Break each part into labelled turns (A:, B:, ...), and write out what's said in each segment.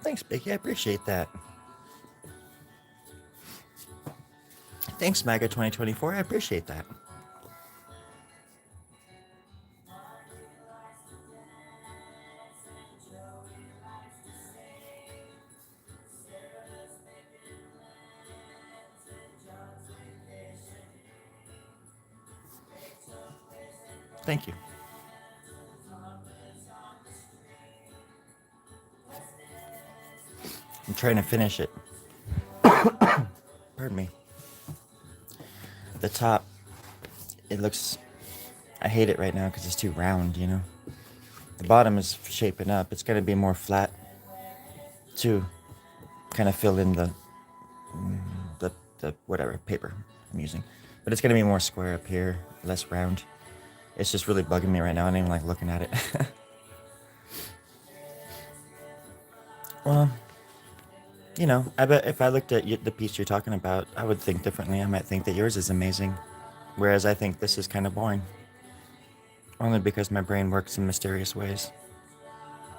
A: thanks, Biggie. I appreciate that. Thanks, MAGA 2024. I appreciate that. Thank you. I'm trying to finish it. Pardon me. The top, it looks, I hate it right now because it's too round, you know? The bottom is shaping up. It's going to be more flat to kind of fill in the whatever paper I'm using. But it's going to be more square up here, less round. It's just really bugging me right now. I don't even like looking at it. Well, you know, I bet if I looked at the piece you're talking about, I would think differently. I might think that yours is amazing, whereas I think this is kind of boring. Only because my brain works in mysterious ways.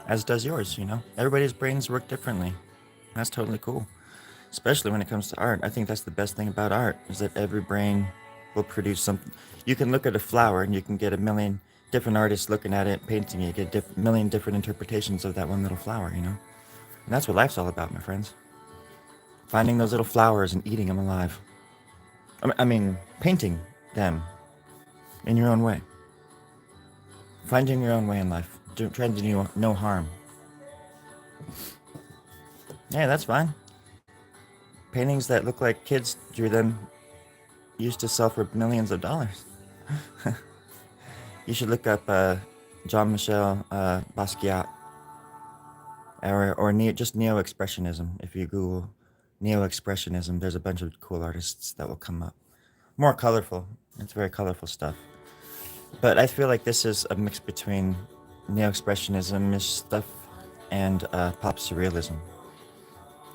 A: As does yours, you know? Everybody's brains work differently. That's totally cool. Especially when it comes to art. I think that's the best thing about art, is that every brain will produce something. You can look at a flower and you can get a million different artists looking at it, painting it, get a million different interpretations of that one little flower, you know? And that's what life's all about, my friends. Finding those little flowers and eating them alive. I mean, painting them in your own way. Finding your own way in life. Trying to do no harm. Yeah, that's fine. Paintings that look like kids drew them used to sell for millions of dollars. You should look up Jean-Michel Basquiat or just neo-expressionism. If you Google neo-expressionism, there's a bunch of cool artists that will come up. More colorful. It's very colorful stuff. But I feel like this is a mix between neo-expressionism-ish stuff and pop surrealism.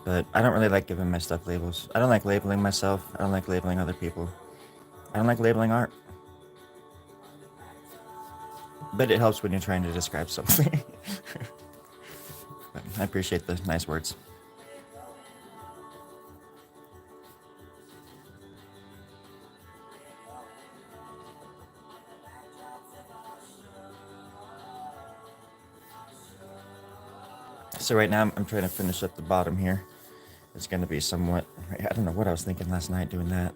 A: But I don't really like giving my stuff labels. I don't like labeling myself. I don't like labeling other people. I don't like labeling art. But it helps when you're trying to describe something. I appreciate the nice words. So right now I'm trying to finish up the bottom here. It's going to be somewhat, I don't know what I was thinking last night doing that.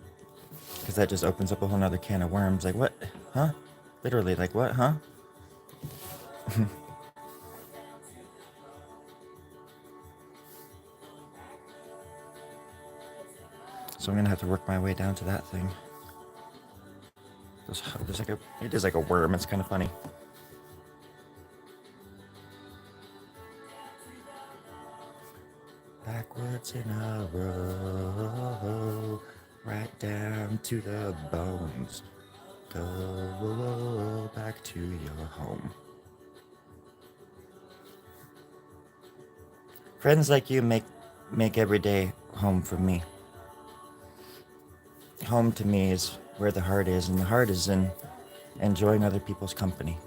A: Because that just opens up a whole nother can of worms. Like, what? Huh? Literally, like, what? Huh? So I'm going to have to work my way down to that thing. It is like a worm. It's kind of funny. Backwards in a row, right down to the bones. Go back to your home. Friends like you make every day home for me. Home to me is where the heart is, and the heart is in enjoying other people's company.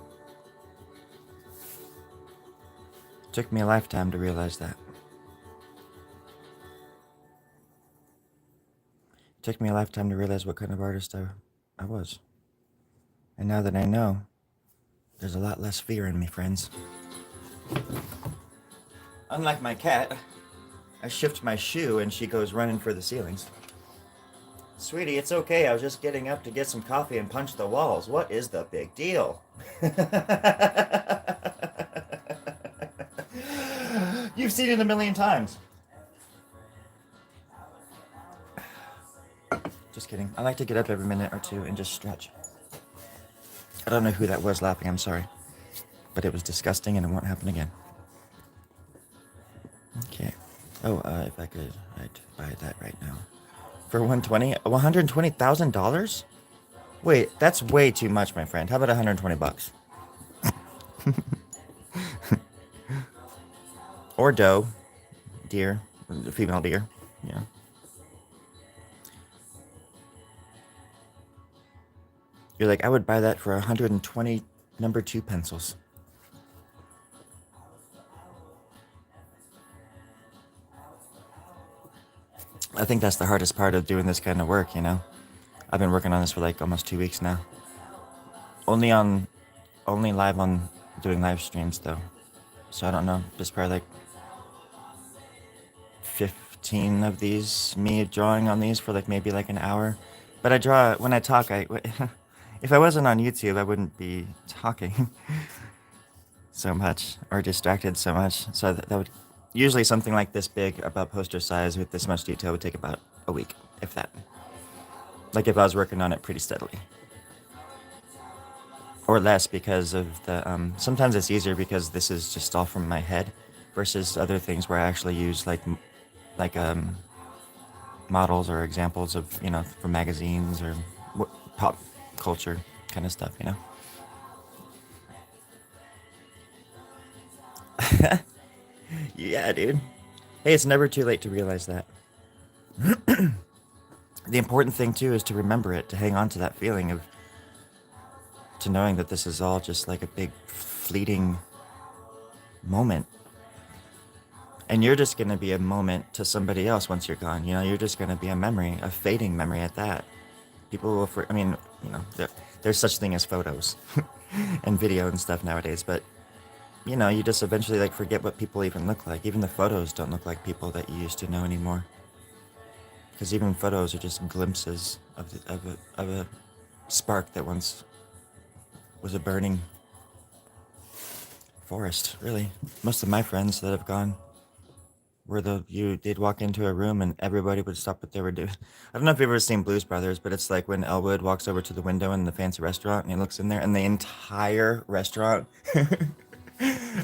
A: It took me a lifetime to realize that. It took me a lifetime to realize what kind of artist I was. And now that I know, there's a lot less fear in me, friends. Unlike my cat, I shift my shoe and she goes running for the ceilings. Sweetie, it's okay. I was just getting up to get some coffee and punch the walls. What is the big deal? You've seen it a million times. Just kidding. I like to get up every minute or two and just stretch. I don't know who that was laughing. I'm sorry. But it was disgusting and it won't happen again. Okay. Oh, if I could, I'd buy that right now. For $120,000? Wait, that's way too much, my friend. How about 120 bucks? Or doe, deer, female deer, yeah. You're like, I would buy that for 120 number 2 pencils. I think that's the hardest part of doing this kind of work, you know? I've been working on this for like almost 2 weeks now. Only on, only live on doing live streams though. So I don't know. There's probably like 15 of these, me drawing on these for like maybe like an hour. But I draw, when I talk, if I wasn't on YouTube, I wouldn't be talking so much or distracted so much. So that would, usually something like this big, about poster size with this much detail would take about a week, if that. Like if I was working on it pretty steadily. Or less because of the, sometimes it's easier because this is just all from my head versus other things where I actually use like models or examples of, you know, from magazines or pop culture kind of stuff, you know. Yeah, dude. Hey, it's never too late to realize that. The important thing too is to remember it, to hang on to that feeling of, to knowing that this is all just like a big fleeting moment. And you're just going to be a moment to somebody else once you're gone. You know, you're just going to be a memory, a fading memory at that. People will, I mean, you know, there's such thing as photos and video and stuff nowadays, but you know, you just eventually like forget what people even look like. Even the photos don't look like people that you used to know anymore. Because even photos are just glimpses of a spark that once was a burning forest, really. Most of my friends that have gone were they'd walk into a room and everybody would stop what they were doing. I don't know if you've ever seen Blues Brothers, but it's like when Elwood walks over to the window in the fancy restaurant and he looks in there and the entire restaurant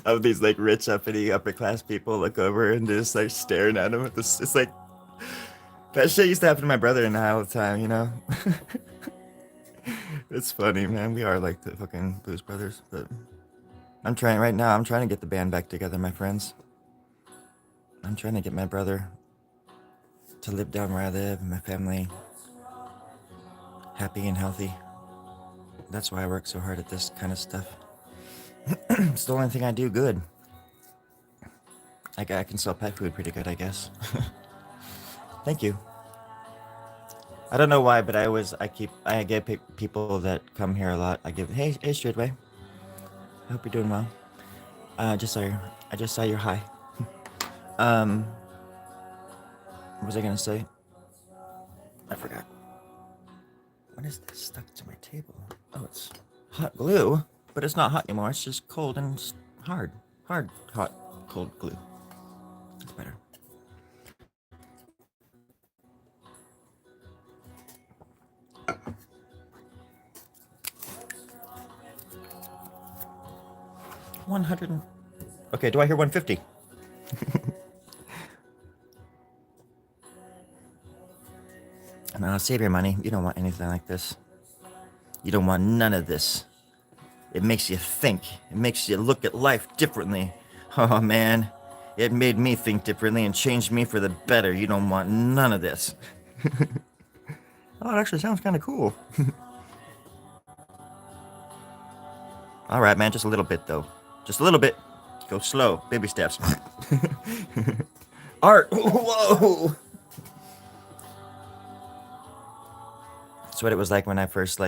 A: of these like rich uppity upper class people look over and just like staring at him with this. It's like that shit used to happen to my brother and I all the time, you know. It's funny, man. We are like the fucking Blues Brothers, but I'm trying right now. I'm trying to get the band back together, my friends. I'm trying to get my brother to live down where I live and my family happy and healthy. That's why I work so hard at this kind of stuff. It's the only thing I do good. Like I can sell pet food pretty good, I guess. Thank you. I don't know why, but I get people that come here a lot. I give, hey, Straightway. I hope you're doing well. I just saw your hi. What was I gonna say? I forgot. What is this stuck to my table? Oh, it's hot glue, but it's not hot anymore. It's just cold and hard. Hard, hot, cold glue. It's better. 100. Okay, do I hear 150? No, save your money. You don't want anything like this. You don't want none of this. It makes you think. It makes you look at life differently. Oh man, it made me think differently and changed me for the better. You don't want none of this. Oh, it actually sounds kind of cool. All right, man, just a little bit though. Just a little bit. Go slow, baby steps. Art. Whoa. That's what it was like when I first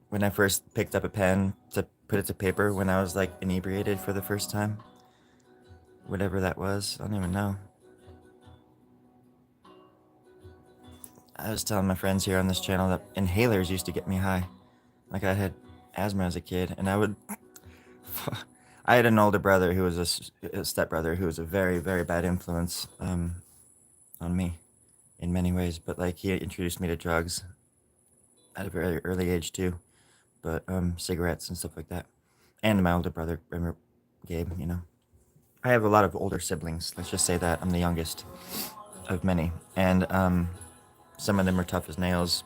A: when I first picked up a pen to put it to paper when I was like inebriated for the first time. Whatever that was, I don't even know. I was telling my friends here on this channel that inhalers used to get me high. Like I had asthma as a kid, and I would. I had an older brother who was a stepbrother who was a very, very bad influence on me in many ways. But like he introduced me to drugs at a very early age too. But cigarettes and stuff like that. And my older brother, Gabe, you know. I have a lot of older siblings. Let's just say that I'm the youngest of many, and some of them are tough as nails.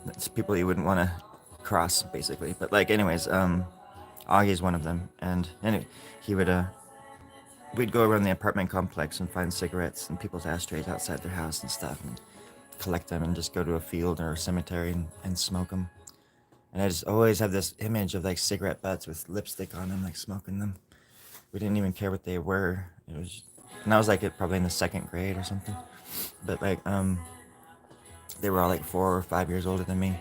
A: That's people you wouldn't want to cross, basically. But like, anyways, Augie's one of them, and anyway, he would we'd go around the apartment complex and find cigarettes in people's ashtrays outside their house and stuff, and collect them, and just go to a field or a cemetery and smoke them. And I just always have this image of like cigarette butts with lipstick on them, like smoking them. We didn't even care what they were. It was, and I was like probably in the second grade or something. But like, they were all like 4 or 5 years older than me.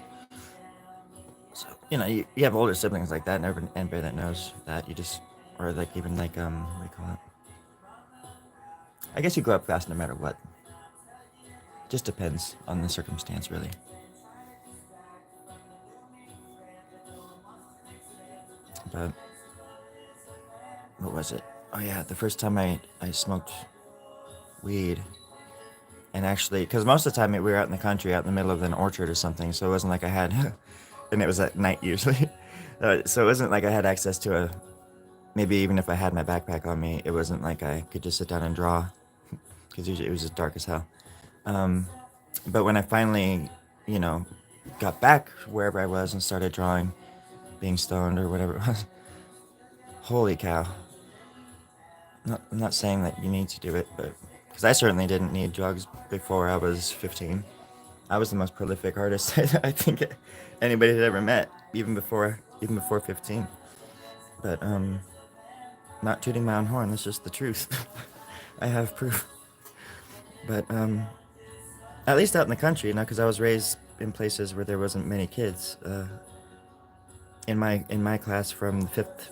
A: So, you have older siblings like that, and anybody that knows that, you just, or like even like, what do you call it? I guess you grow up fast no matter what. Just depends on the circumstance, really. But what was it? Oh yeah, the first time I smoked weed, and actually, because most of the time we were out in the country, out in the middle of an orchard or something, so it wasn't like I had, and it was at night usually, so it wasn't like I had access to maybe even if I had my backpack on me, it wasn't like I could just sit down and draw, because usually it was just dark as hell. Um, but when I finally, you know, got back wherever I was and started drawing, being stoned or whatever it was, holy cow. I'm not saying that you need to do it, but because I certainly didn't need drugs before I was 15. I was the most prolific artist I think anybody had ever met, even before 15. But not tooting my own horn. That's just the truth. I have proof. But at least out in the country, because I was raised in places where there wasn't many kids. In my class, from fifth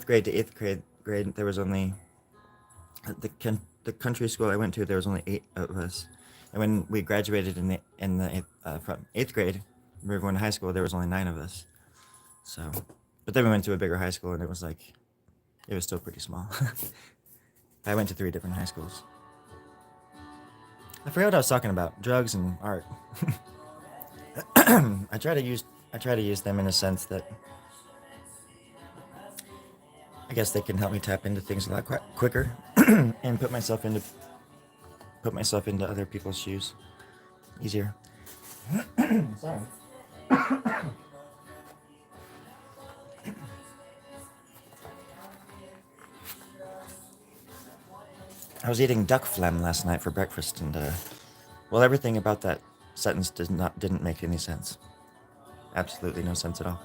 A: grade to eighth grade, there was only the country school I went to. There was only 8 of us, and when we graduated from eighth grade, we were going to high school. There was only 9 of us. So, but then we went to a bigger high school, and it was still pretty small. I went to 3 different high schools. I forgot what I was talking about. Drugs and art. I try to use them in a sense that I guess they can help me tap into things a lot quicker and put myself into other people's shoes easier. Sorry. I was eating duck phlegm last night for breakfast, and well, everything about that sentence didn't make any sense. Absolutely no sense at all.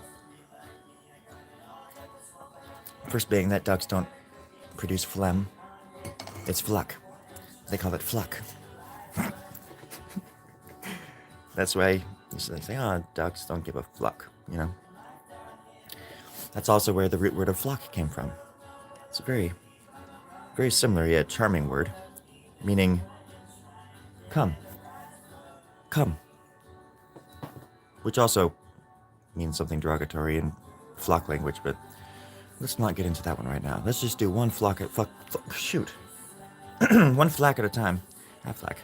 A: First being that ducks don't produce phlegm. It's fluck. They call it fluck. That's why they say, oh, ducks don't give a fluck. That's also where the root word of flock came from. It's a very, very similar yet charming word, meaning come, which also means something derogatory in flock language, but let's not get into that one right now. Let's just do one shoot. One flack at a time. Half flack.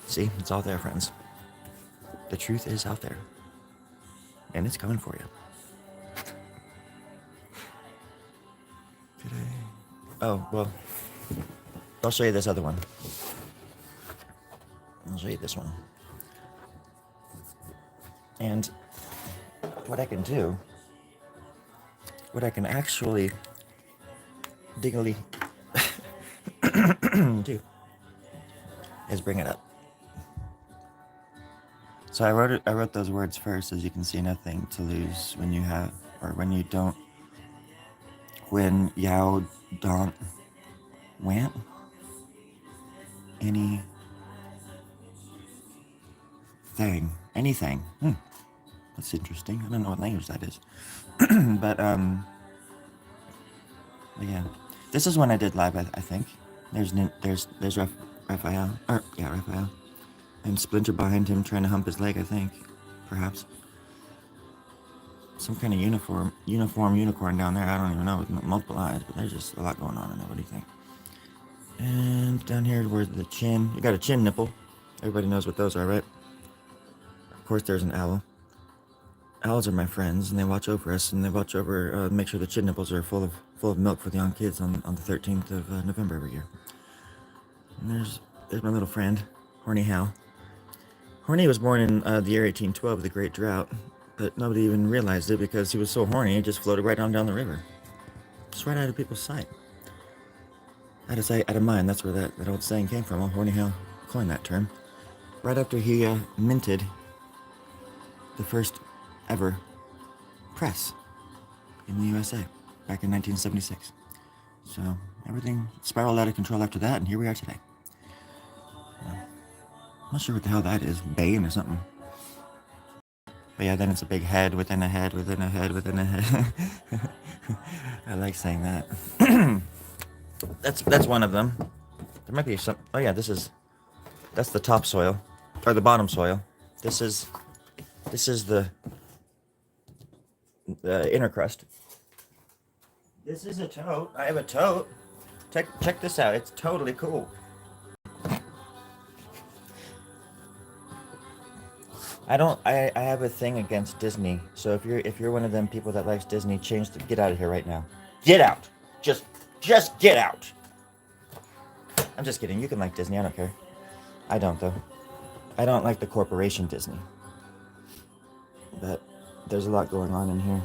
A: See, it's all there, friends. The truth is out there. And it's coming for you. Oh, well, I'll show you this other one. I'll show you this one. And what I can actually do is bring it up. So I wrote those words first, as you can see. Nothing to lose when you don't, when Yao don't want anything. That's interesting. I don't know what language that is. but yeah, this is one I did live. I think there's Raphael, Raphael, and Splinter behind him trying to hump his leg. I think, perhaps some kind of uniform unicorn down there. I don't even know, with multiple eyes, but there's just a lot going on in there. What do you think? And down here, where's the chin? You got a chin nipple. Everybody knows what those are, right? Of course, there's an owl. Owls are my friends, and they watch over us, and they watch over, make sure the chin nipples are full of milk for the young kids on the 13th of November every year. And there's my little friend, Horny Hal. Horny was born in the year 1812, the Great Drought, but nobody even realized it because he was so horny, it just floated right on down the river. Just right out of people's sight. Out of sight, out of mind, that's where that old saying came from. Well, Horny Hal coined that term. Right after he minted the first ever press in the USA back in 1976. So everything spiraled out of control after that, and here we are today. I'm not sure what the hell that is, Bane or something. But yeah, then it's a big head within a head within a head within a head. I like saying that. That's one of them. There might be some. Oh yeah, that's the topsoil, or the bottom soil. This is the inner crust. This is a tote. I have a tote. Check this out. It's totally cool. I have a thing against Disney. So if you're one of them people that likes Disney, get out of here right now. Get out. Just get out. I'm just kidding. You can like Disney. I don't care. I don't though. I don't like the corporation Disney. But there's a lot going on in here.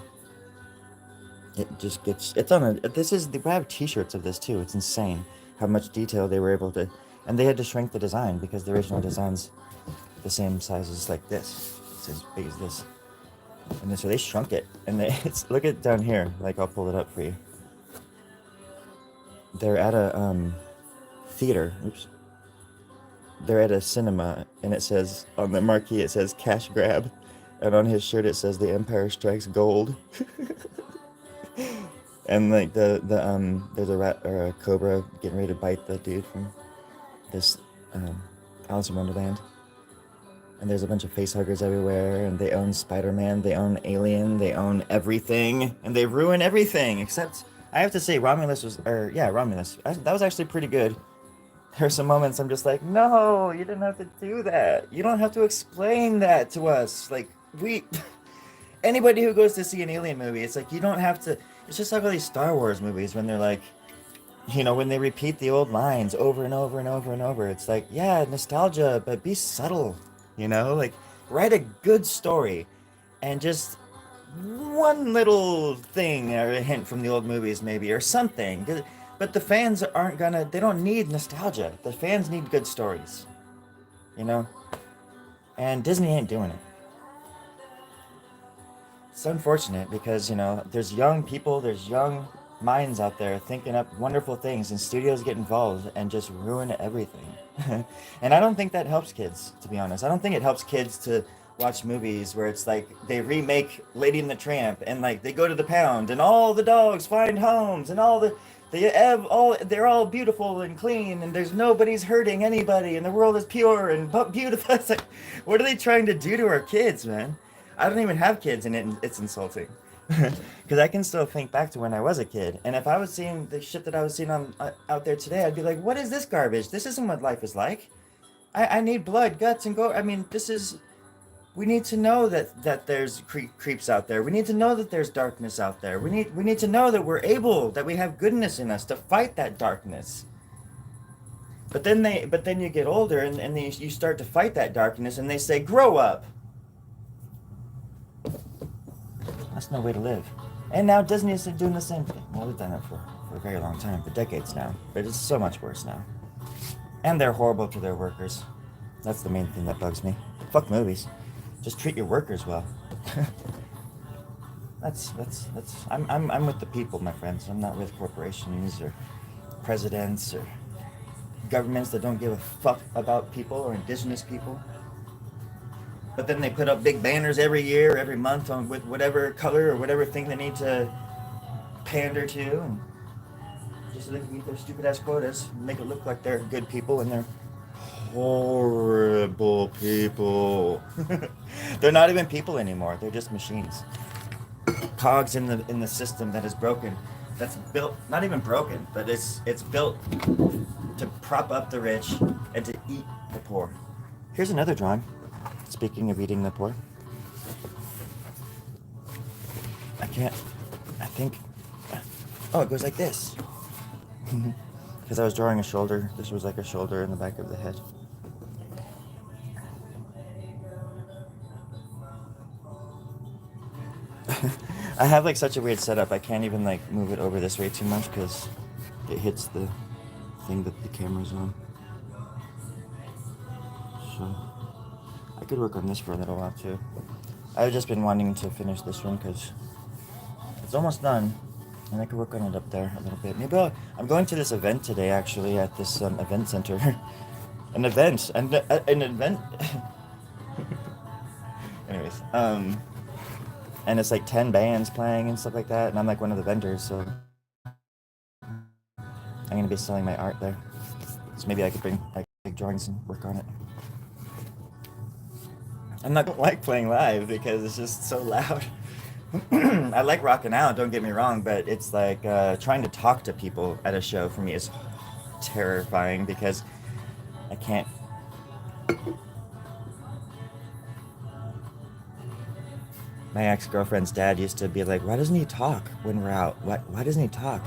A: It just gets. It's on a. This is. We have T-shirts of this too. It's insane how much detail they were able to, and they had to shrink the design because the original design's the same size as like this. It's as big as this, and then, so they shrunk it. And it's look at down here. Like I'll pull it up for you. They're at a theater. Oops. They're at a cinema, and it says on the marquee it says cash grab, and on his shirt it says The Empire Strikes Gold. And like there's a rat or a cobra getting ready to bite the dude from this Alice in Wonderland. And there's a bunch of facehuggers everywhere, and they own Spider-Man, they own Alien, they own everything, and they ruin everything. Except I have to say Romulus Romulus. That was actually pretty good. There's some moments I'm just like, no, you didn't have to do that. You don't have to explain that to us. Like anybody who goes to see an Alien movie, it's like you don't have to. It's just like all these Star Wars movies when they're like, when they repeat the old lines over and over and over and over. It's like, yeah, nostalgia, but be subtle. Like write a good story, and just one little thing or a hint from the old movies maybe or something. But the fans they don't need nostalgia. The fans need good stories. And Disney ain't doing it. It's unfortunate because, there's young people, there's young minds out there thinking up wonderful things, and studios get involved and just ruin everything. And I don't think that helps kids, to be honest. I don't think it helps kids to watch movies where it's like they remake Lady and the Tramp, and like they go to the pound and all the dogs find homes, and they're all beautiful and clean, and there's nobody's hurting anybody, and the world is pure and beautiful. It's like, what are they trying to do to our kids, man? I don't even have kids, and it's insulting. Because I can still think back to when I was a kid, and if I was seeing the shit that I was seeing out there today, I'd be like, what is this garbage? This isn't what life is like. I need blood, guts, and gore. I mean, we need to know that there's creeps out there. We need to know that there's darkness out there. We need to know that we have goodness in us to fight that darkness. But then you get older, and you start to fight that darkness, and they say, grow up. That's no way to live. And now Disney is doing the same thing. Well, they've done it for a very long time, for decades now. But it's so much worse now. And they're horrible to their workers. That's the main thing that bugs me. Fuck movies. Just treat your workers well. I'm with the people, my friends. I'm not with corporations or presidents or governments that don't give a fuck about people or indigenous people. But then they put up big banners every year, every month with whatever color or whatever thing they need to pander to, and just so they can meet their stupid ass quotas, and make it look like they're good people, and they're horrible people. They're not even people anymore. They're just machines. Cogs in the system that is broken. That's built, not even broken, but it's built to prop up the rich and to eat the poor. Here's another drawing. Speaking of eating the poor, it goes like this. Because I was drawing a shoulder. This was like a shoulder in the back of the head. I have like such a weird setup. I can't even like move it over this way too much because it hits the thing that the camera's on. So I could work on this for a little while too. I've just been wanting to finish this one because it's almost done. And I could work on it up there a little bit. Maybe I'm going to this event today, actually, at this event center. An event. Anyways, and it's like 10 bands playing and stuff like that, and I'm like one of the vendors, so I'm gonna be selling my art there. So maybe I could bring like big drawings and work on it. I'm not gonna like playing live because it's just so loud. I like rocking out, don't get me wrong, but it's like trying to talk to people at a show for me is terrifying because I can't. My ex-girlfriend's dad used to be like, "Why doesn't he talk when we're out? Why doesn't he talk?"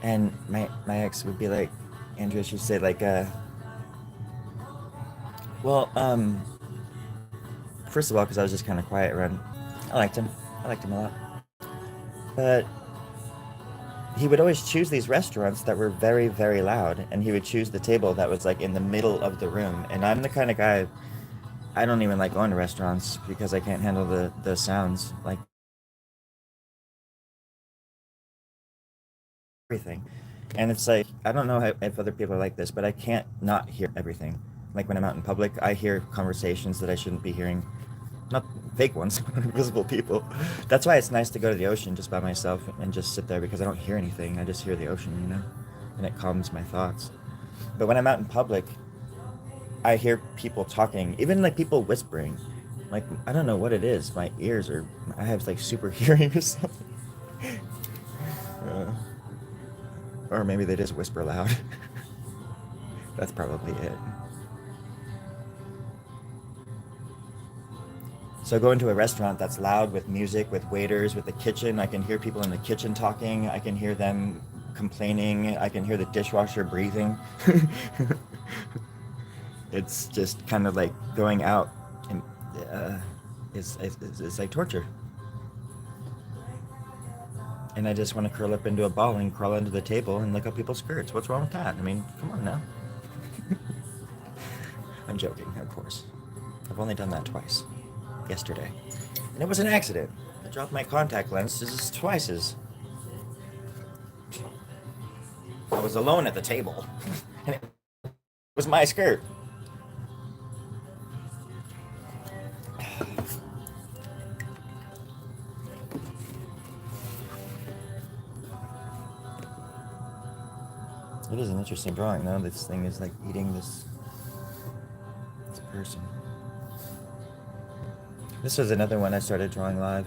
A: And my ex would be like, Andrea, she'd say like, well, first of all, because I was just kind of quiet around. I liked him. I liked him a lot, but he would always choose these restaurants that were very, very loud, and he would choose the table that was like in the middle of the room. And I'm the kind of guy, I don't even like going to restaurants because I can't handle the sounds, like everything. And it's like, I don't know if other people are like this, but I can't not hear everything. Like when I'm out in public, I hear conversations that I shouldn't be hearing. Not fake ones, invisible people. That's why it's nice to go to the ocean just by myself and just sit there because I don't hear anything. I just hear the ocean, you know? And it calms my thoughts. But when I'm out in public, I hear people talking, even like people whispering. Like, I don't know what it is. My ears are, I have like super hearing or something. Uh, or maybe they just whisper loud. That's probably it. So going to a restaurant that's loud with music, with waiters, with the kitchen, I can hear people in the kitchen talking. I can hear them complaining. I can hear the dishwasher breathing. It's just kind of like going out and it's like torture. And I just want to curl up into a ball and crawl under the table and lick up people's skirts. What's wrong with that? I mean, come on now. I'm joking, of course. I've only done that twice. Yesterday. And it was an accident. I dropped my contact lenses twice as. I was alone at the table. And it was my skirt. It is an interesting drawing, though. This thing is like eating this person. This was another one I started drawing live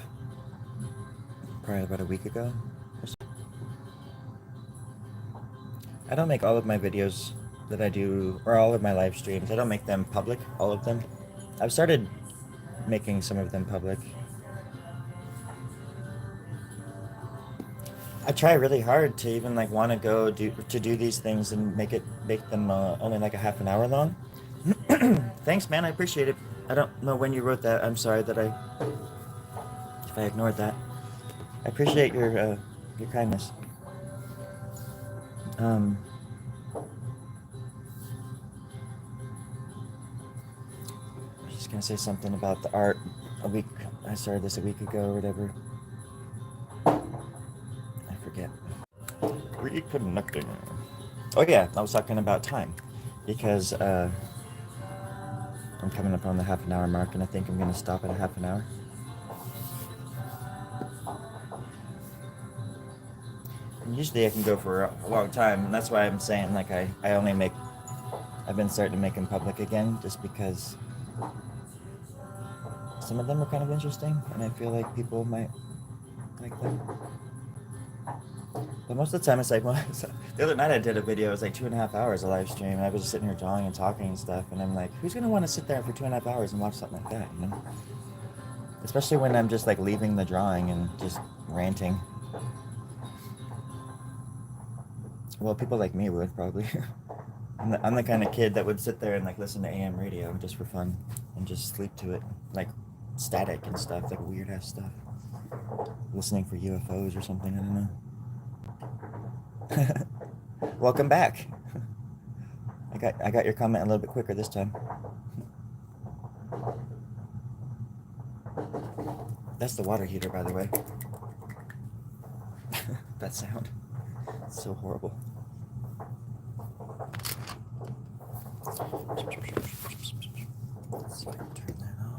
A: probably about a week ago. I don't make all of my videos that I do, or all of my live streams, I don't make them public, all of them. I've started making some of them public. I try really hard to even like want to go do these things and make them only like a half an hour long. Thanks, man. I appreciate it. I don't know when you wrote that. I'm sorry that if I ignored that. I appreciate your kindness. I was just gonna say something about the art. I started this a week ago or whatever. I forget. Reconnecting. Oh yeah, I was talking about time because I'm coming up on the half an hour mark, and I think I'm gonna stop at a half an hour. And usually I can go for a long time, and that's why I'm saying like I've been starting to make them public again, just because some of them are kind of interesting, and I feel like people might like them. But most of the time it's like, well, the other night I did a video, it was like 2.5 hours a live stream, and I was just sitting here drawing and talking and stuff, and I'm like, who's gonna want to sit there for 2.5 hours and watch something like that, you know? Especially when I'm just like leaving the drawing and just ranting. Well, people like me would probably. I'm the kind of kid that would sit there and like listen to AM radio just for fun and just sleep to it, like static and stuff, like weird ass stuff. Listening for UFOs or something, I don't know. Welcome back. I got your comment a little bit quicker this time. That's the water heater, by the way. That sound. It's so horrible. Let's see if I can turn that on.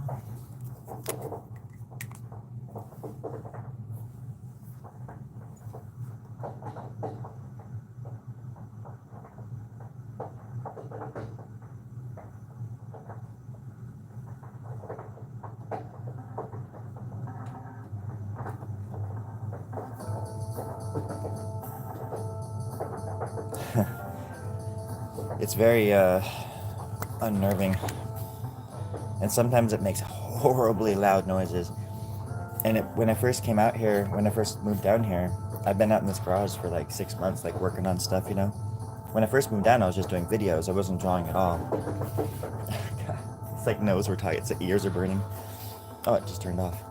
A: It's very unnerving, and sometimes it makes horribly loud noises. And when I first came out here, when I first moved down here, I've been out in this garage for like 6 months, like working on stuff, you know. When I first moved down, I was just doing videos. I wasn't drawing at all. God, it's like nose were tight. It's like ears are burning. Oh, it just turned off.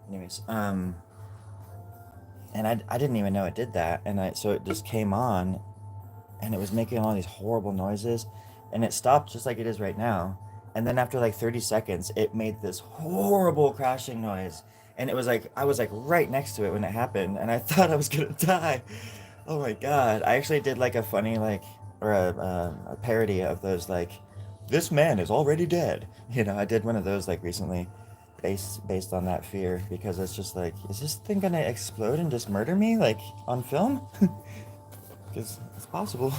A: Anyways, and I didn't even know it did that, and so it just came on, and it was making all these horrible noises, and it stopped just like it is right now, and then after like 30 seconds it made this horrible crashing noise, and it was like I was like right next to it when it happened, and I thought I was gonna die. Oh my god, I actually did like a funny like or a parody of those like this man is already dead, you know. I did one of those like recently, based on that fear, because it's just like, is this thing gonna explode and just murder me like on film? Because it's possible.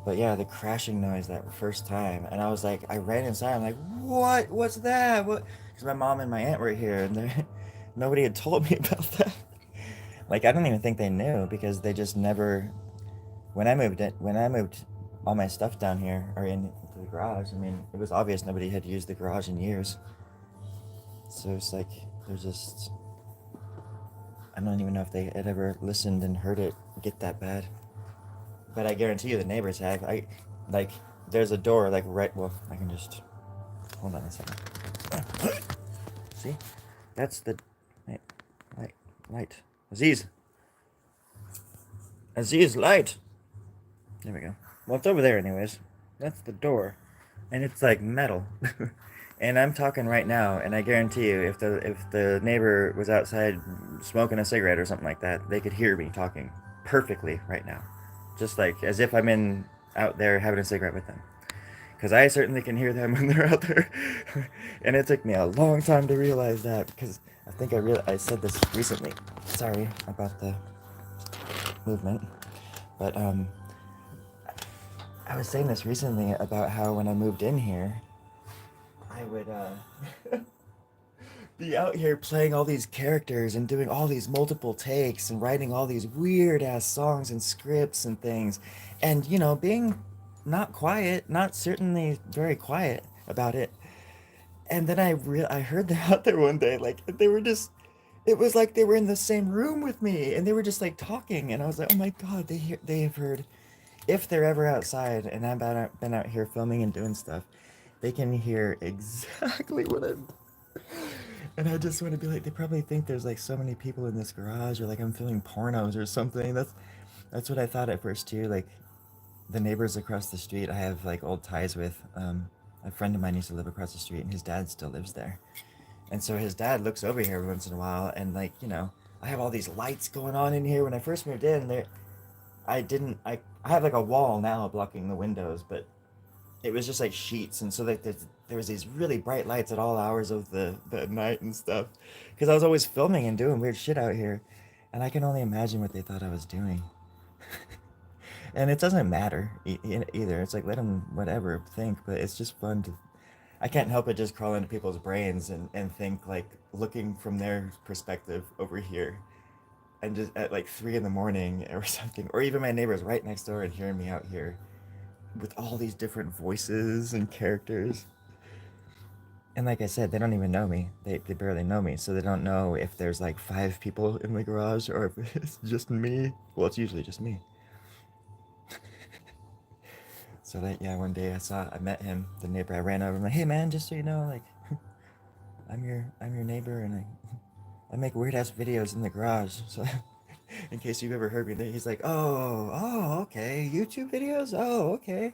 A: But yeah, the crashing noise that first time, and I was like, I ran inside. I'm like, what? What's that? What? Because my mom and my aunt were here, and nobody had told me about that. Like, I don't even think they knew because they just never. When I moved all my stuff down here or into the garage, I mean, it was obvious nobody had used the garage in years. So it's like they're just. I don't even know if they had ever listened and heard it get that bad. But I guarantee you the neighbors have. I like there's a door like right. Well, I can just hold on a second. See, that's the light, light, light. Aziz, Aziz, light. There we go. Well, it's over there, anyways. That's the door, and it's like metal. And I'm talking right now, and I guarantee you, if the neighbor was outside smoking a cigarette or something like that, they could hear me talking perfectly right now, just like as if I'm in out there having a cigarette with them. Because I certainly can hear them when they're out there, and it took me a long time to realize that. Because I think I said this recently. Sorry about the movement, but I was saying this recently about how when I moved in here, I would be out here playing all these characters and doing all these multiple takes and writing all these weird ass songs and scripts and things, and you know, being not quiet, not certainly very quiet about it. And then I heard them out there one day, like they were just. It was like they were in the same room with me, and they were just like talking, and I was like, "Oh my god, they have heard." If they're ever outside, and I've been out here filming and doing stuff, they can hear exactly what I'm. And I just want to be like, they probably think there's like so many people in this garage, or like I'm filming pornos or something. That's what I thought at first too. Like the neighbors across the street, I have like old ties with. A friend of mine used to live across the street, and his dad still lives there. And so his dad looks over here once in a while, and like you know, I have all these lights going on in here. When I first moved in, there I didn't. I have like a wall now blocking the windows, but it was just like sheets, and so like there was these really bright lights at all hours of the night and stuff, because I was always filming and doing weird shit out here, and I can only imagine what they thought I was doing. And it doesn't matter either. It's like let them whatever think, but it's just fun to. I can't help but just crawl into people's brains and think like looking from their perspective over here, and just at like 3 in the morning or something, or even my neighbors right next door and hearing me out here with all these different voices and characters. And like I said, they don't even know me. They barely know me, so they don't know if there's like 5 people in the garage or if it's just me. Well, it's usually just me. So that yeah, one day I met him, the neighbor. I ran over. I'm like, hey man, just so you know, like, I'm your neighbor, and I make weird ass videos in the garage. So in case you've ever heard me, he's like, oh, okay, YouTube videos. Oh, okay.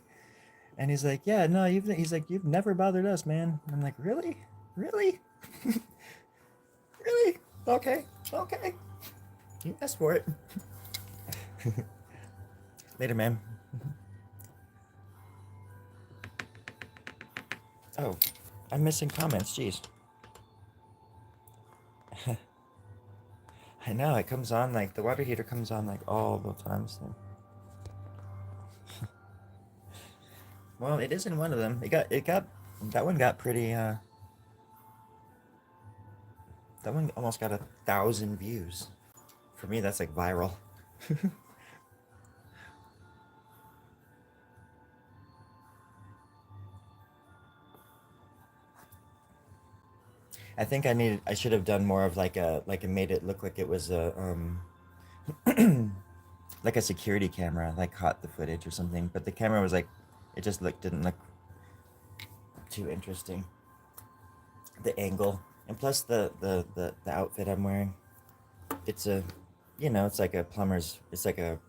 A: And he's like, yeah, no, he's like, you've never bothered us, man. And I'm like, really? Really? Really? Okay. Okay. You asked for it. Later, man. Oh, I'm missing comments. Jeez. I know, it comes on like the water heater comes on like all the time. So. Well, it is in one of them. That one got pretty. That one almost got 1,000 views. For me, that's like viral. I think I should have done more of like a made it look like it was a like a security camera, like caught the footage or something. But the camera was like, it just didn't look too interesting. The angle, and plus the outfit I'm wearing, it's a, it's like a plumber's, it's like a,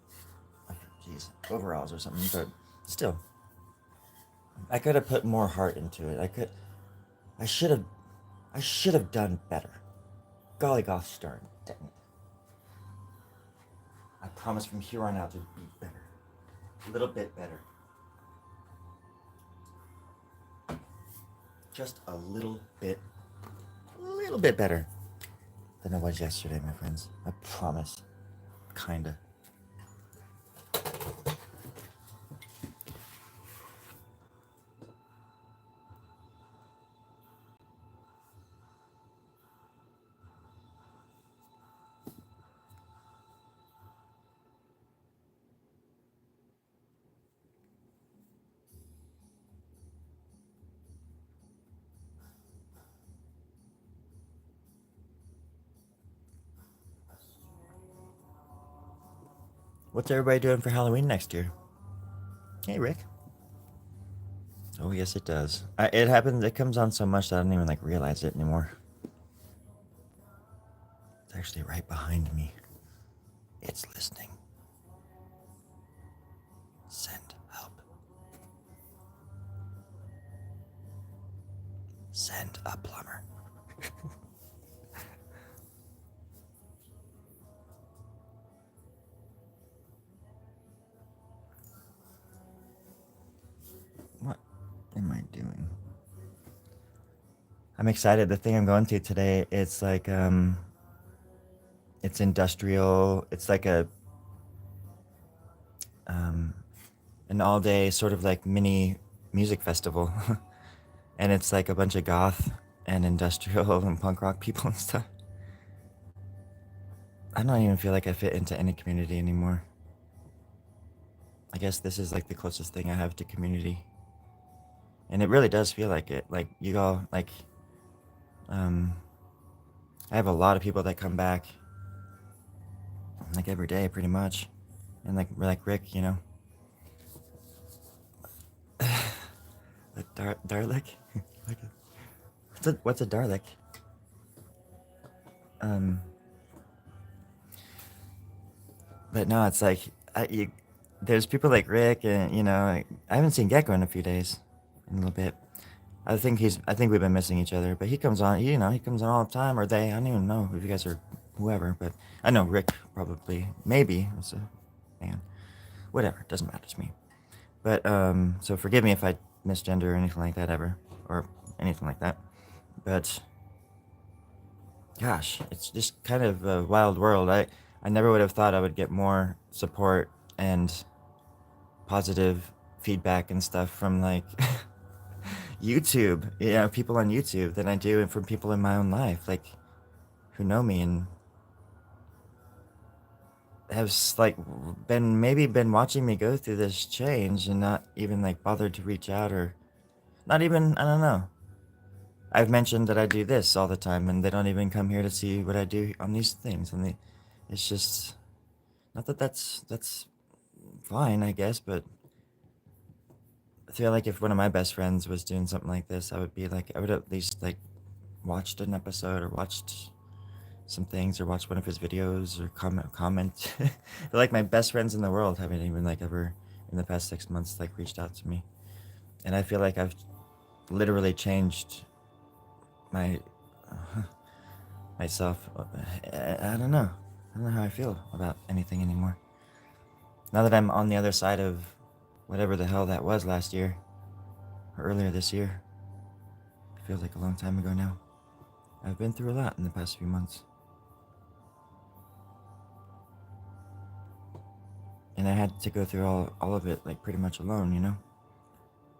A: geez, overalls or something. But still, I could have put more heart into it. I should have, I should have done better. Golly gosh darn, dang it! I promise from here on out to be better, a little bit better, just a little bit better than I was yesterday, my friends. I promise, kinda. What's everybody doing for Halloween next year? Hey, Rick. Oh yes, it does. It happens. It comes on so much that I don't even like realize it anymore. It's actually right behind me. It's listening. Send help. Send a plumber. What am I doing? I'm excited. The thing I'm going to today, it's industrial. It's like um, an all day sort of like mini music festival, and it's like a bunch of goth and industrial and punk rock people and stuff. I don't even feel like I fit into any community anymore. I guess this is like the closest thing I have to community, and it really does feel like it. Like you all, like, um, I have a lot of people that come back, like every day, pretty much, and like Rick, a Darlick, like what's a Darlick? Um, but no, it's like there's people like Rick, and like, I haven't seen Gecko in a few days, in a little bit. I think we've been missing each other, but he comes on, he comes on all the time, or they. I don't even know if you guys are whoever, but I know Rick probably, maybe it's a man. Whatever, doesn't matter to me. But so forgive me if I misgender or anything like that ever, or anything like that. But gosh, it's just kind of a wild world. I never would have thought I would get more support and positive feedback and stuff from like YouTube, people on YouTube than I do and from people in my own life, like who know me and have like been watching me go through this change and not even like bothered to reach out, or not even, I don't know. I've mentioned that I do this all the time and they don't even come here to see what I do on these things, and it's just not that that's fine, I guess, but I feel like if one of my best friends was doing something like this, I would at least like watched an episode or watched some things or watched one of his videos or comment. They're like my best friends in the world haven't even like ever in the past 6 months like reached out to me. And I feel like I've literally changed my myself. I don't know. I don't know how I feel about anything anymore. Now that I'm on the other side of whatever the hell that was last year, or earlier this year, it feels like a long time ago now. I've been through a lot in the past few months. And I had to go through all of it, like, pretty much alone, you know?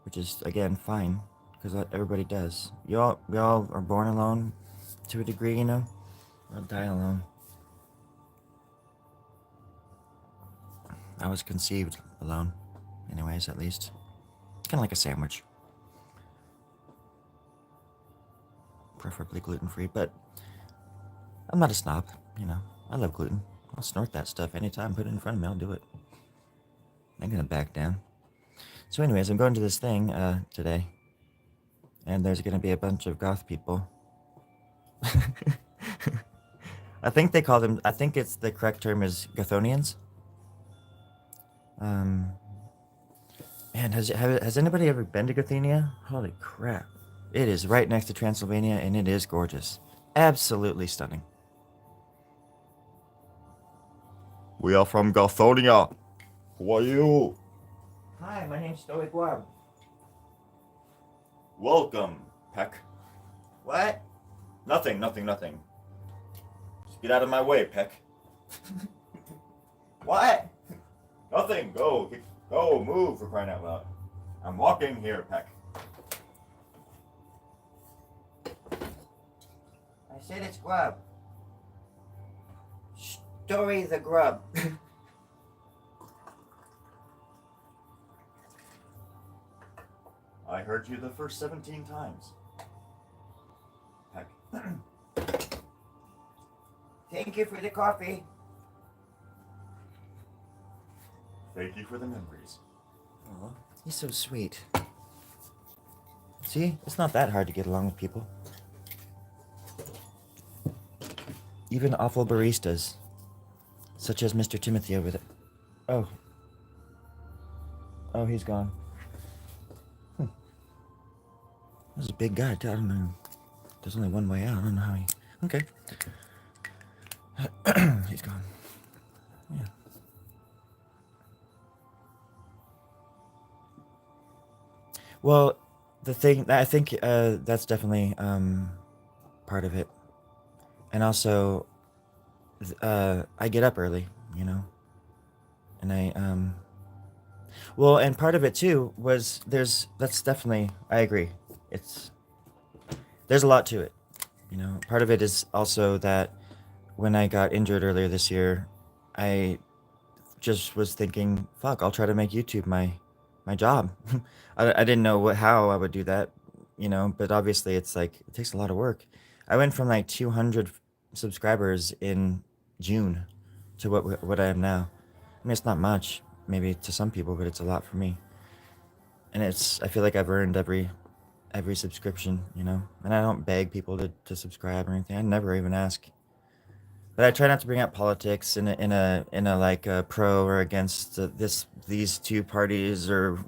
A: Which is, again, fine, because everybody does. We all are born alone, to a degree, you know? We'll die alone. I was conceived alone, anyways, at least. Kind of like a sandwich. Preferably gluten-free, but I'm not a snob, you know? I love gluten. I'll snort that stuff anytime, put it in front of me, I'll do it. I ain't gonna back down. So anyways, I'm going to this thing, today. And there's gonna be a bunch of goth people. I think they call them, I think it's the correct term is Gothonians. Man, has anybody ever been to Gothenia? Holy crap. It is right next to Transylvania, and it is gorgeous. Absolutely stunning. We are from Gothonia. Who are you? Hi, my name's Stoic Wab. Welcome, Peck. What? Nothing. Just get out of my way, Peck. What? Nothing. Go, move, for crying out loud. I'm walking here, Peck. I said it's Grub. Story the Grub. I heard you the first 17 times. Heck. Thank you for the coffee. Thank you for the memories. Oh, he's so sweet. See, it's not that hard to get along with people. Even awful baristas, such as Mr. Timothy over there. Oh. Oh, he's gone. This is a big guy, too. I don't know. There's only one way out. I don't know how he... Okay. He's gone. Yeah. Well, the thing... I think that's definitely part of it. And also, I get up early, you know? And I... Well, and part of it, too, was that's definitely... I agree. There's a lot to it, you know. Part of it is also that when I got injured earlier this year, I just was thinking, fuck, I'll try to make YouTube my job. I didn't know how I would do that, you know, but obviously it's like, it takes a lot of work. I went from like 200 subscribers in June to what I am now. I mean, it's not much, maybe to some people, but it's a lot for me. And I feel like I've earned every subscription, you know? And I don't beg people to subscribe or anything. I never even ask. But I try not to bring up politics in a like a pro or against these two parties or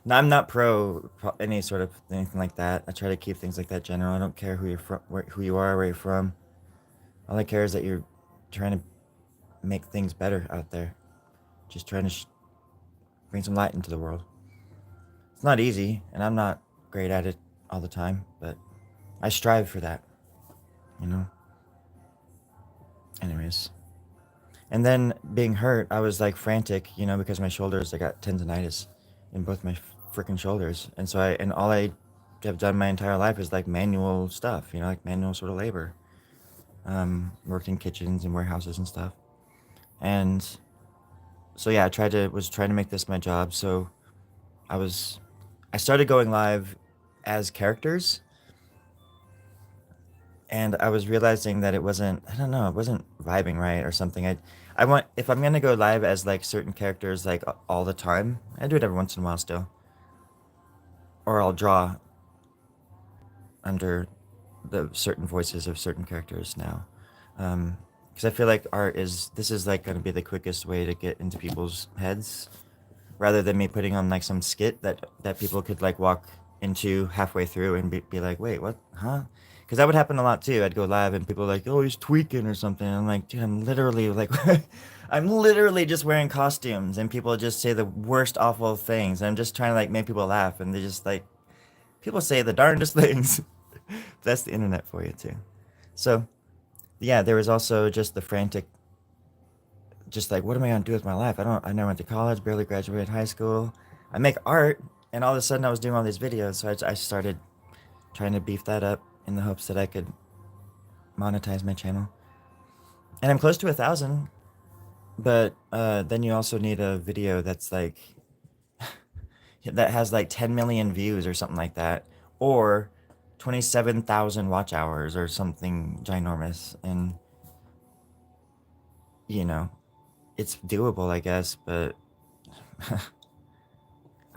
A: no, I'm not pro any sort of anything like that. I try to keep things like that general. I don't care who you're from, who you are, where you're from. All I care is that you're trying to make things better out there. Just trying to bring some light into the world. It's not easy, and I'm not great at it all the time, but I strive for that, you know? Anyways. And then being hurt, I was like frantic, you know, because my shoulders, I got tendonitis in both my freaking shoulders. And so all I have done my entire life is like manual stuff, you know, like manual sort of labor. Worked in kitchens and warehouses and stuff. And so yeah, I was trying to make this my job. So I started going live as characters, and I was realizing that it wasn't vibing right or something. If I'm gonna go live as like certain characters like all the time, I do it every once in a while still. Or I'll draw under the certain voices of certain characters now. Because I feel like this is like gonna be the quickest way to get into people's heads. rather than me putting on like some skit that people could like walk into halfway through and be like, wait, what, huh? Because that would happen a lot too. I'd go live and people are like, oh, he's tweaking or something. And I'm like, dude, I'm literally like, I'm literally just wearing costumes and people just say the worst awful things. I'm just trying to like make people laugh and they just like, people say the darndest things. That's the internet for you too. So yeah, there was also just the frantic, just like, what am I gonna do with my life? I never went to college, barely graduated high school. I make art, and all of a sudden I was doing all these videos, so I started trying to beef that up in the hopes that I could monetize my channel. And I'm close to 1,000, but then you also need a video that's like, that has like 10 million views or something like that, or 27,000 watch hours or something ginormous. And, you know, it's doable, I guess, but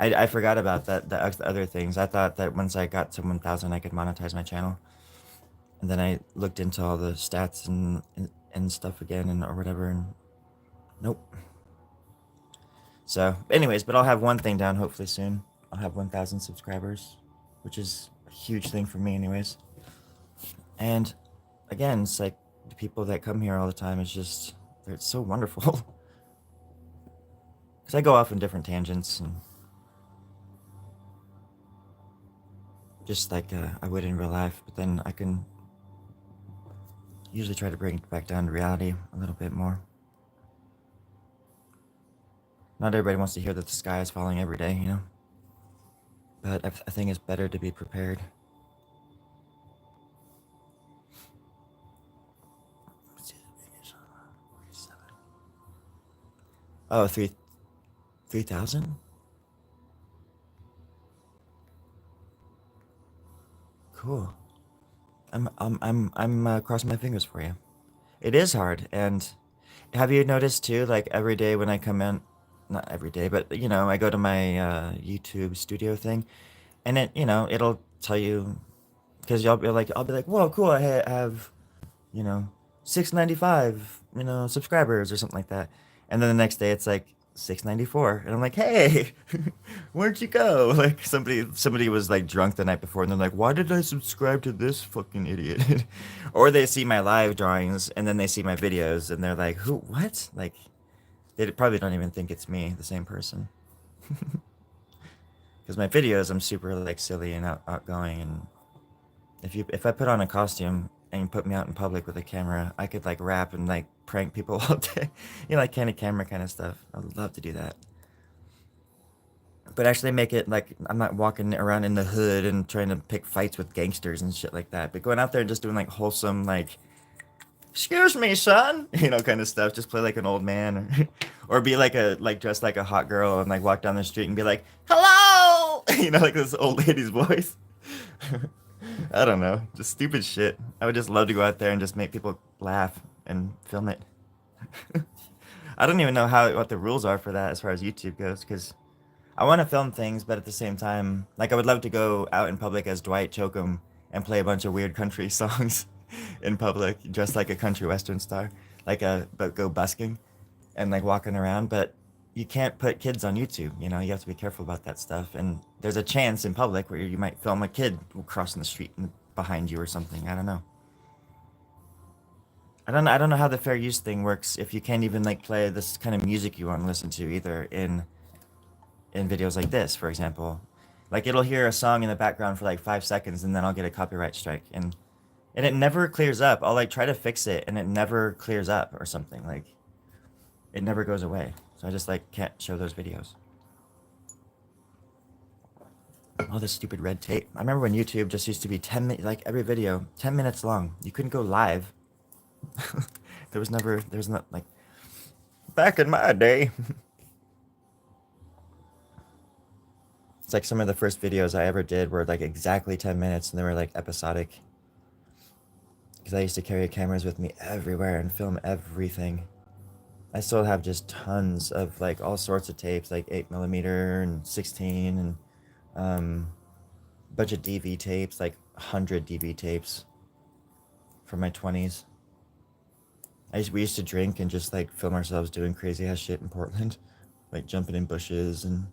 A: I forgot about the other things. I thought that once I got to 1,000, I could monetize my channel. And then I looked into all the stats and stuff again and or whatever, and nope. So, anyways, but I'll have one thing down hopefully soon. I'll have 1,000 subscribers, which is a huge thing for me, anyways. And again, it's like the people that come here all the time is just, it's so wonderful. Because I go off in different tangents and just like I would in real life, but then I can usually try to bring it back down to reality a little bit more. Not everybody wants to hear that the sky is falling every day, you know? But I think it's better to be prepared. Oh, 3,000? Cool. I'm crossing my fingers for you. It is hard, and have you noticed too, like every day when I come in, not every day, but you know, I go to my YouTube studio thing, and it'll tell you, because I'll be like, whoa, cool, have, you know, 695, subscribers or something like that. And then the next day it's like 694. And I'm like, hey, where'd you go? Like somebody was like drunk the night before and they're like, why did I subscribe to this fucking idiot? Or they see my live drawings and then they see my videos and they're like, who, what? Like, they probably don't even think it's me, the same person. Because my videos, I'm super like silly and outgoing, and if I put on a costume and you put me out in public with a camera, I could like rap and like prank people all day. Like candid camera kind of stuff. I would love to do that. But actually make it like I'm not walking around in the hood and trying to pick fights with gangsters and shit like that. But going out there and just doing like wholesome, like, excuse me, son, kind of stuff. Just play like an old man, or be like dressed like a hot girl and like walk down the street and be like, hello, like this old lady's voice. I don't know, just stupid shit. I would just love to go out there and just make people laugh and film it. I don't even know what the rules are for that as far as YouTube goes, because I want to film things, but at the same time, like I would love to go out in public as Dwight Chokum and play a bunch of weird country songs in public, dressed like a country western star, but go busking and like walking around. But you can't put kids on YouTube, you have to be careful about that stuff. And there's a chance in public where you might film a kid crossing the street behind you or something. I don't know. I don't know how the fair use thing works if you can't even like play this kind of music you want to listen to either in videos like this, for example. Like it'll hear a song in the background for like 5 seconds and then I'll get a copyright strike, and it never clears up. I'll like try to fix it and it never clears up or something. Like it never goes away. So I just like can't show those videos. All this stupid red tape. I remember when YouTube just used to be 10 minutes, like every video 10 minutes long. You couldn't go live. There's not like back in my day. It's like some of the first videos I ever did were like exactly 10 minutes and they were like episodic. Because I used to carry cameras with me everywhere and film everything. I still have just tons of like all sorts of tapes, like 8mm and 16 and bunch of DV tapes, like 100 DV tapes from my 20s. We used to drink and just like film ourselves doing crazy ass shit in Portland. like jumping in bushes and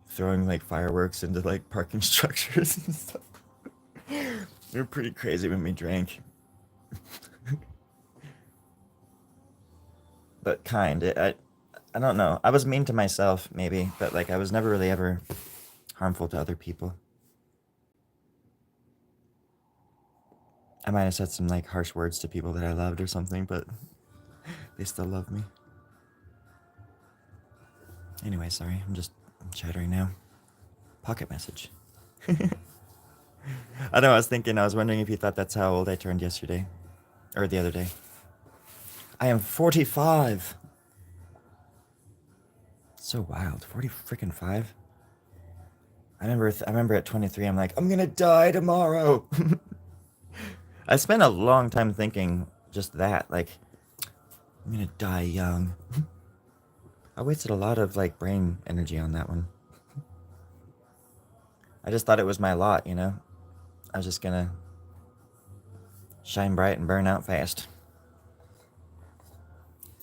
A: throwing like fireworks into like parking structures and stuff. We were pretty crazy when we drank, but kind. I don't know. I was mean to myself maybe, but like I was never really ever harmful to other people. I might have said some like harsh words to people that I loved or something, but they still love me. Anyway, sorry. I'm chattering now. Pocket message. I know, I was wondering if you thought that's how old I turned yesterday. Or the other day. I am 45. So wild. 40 freaking 5. I remember at 23, I'm like, I'm gonna die tomorrow. I spent a long time thinking just that, like, I'm gonna die young. I wasted a lot of like brain energy on that one. I just thought it was my lot, you know? I was just gonna shine bright and burn out fast.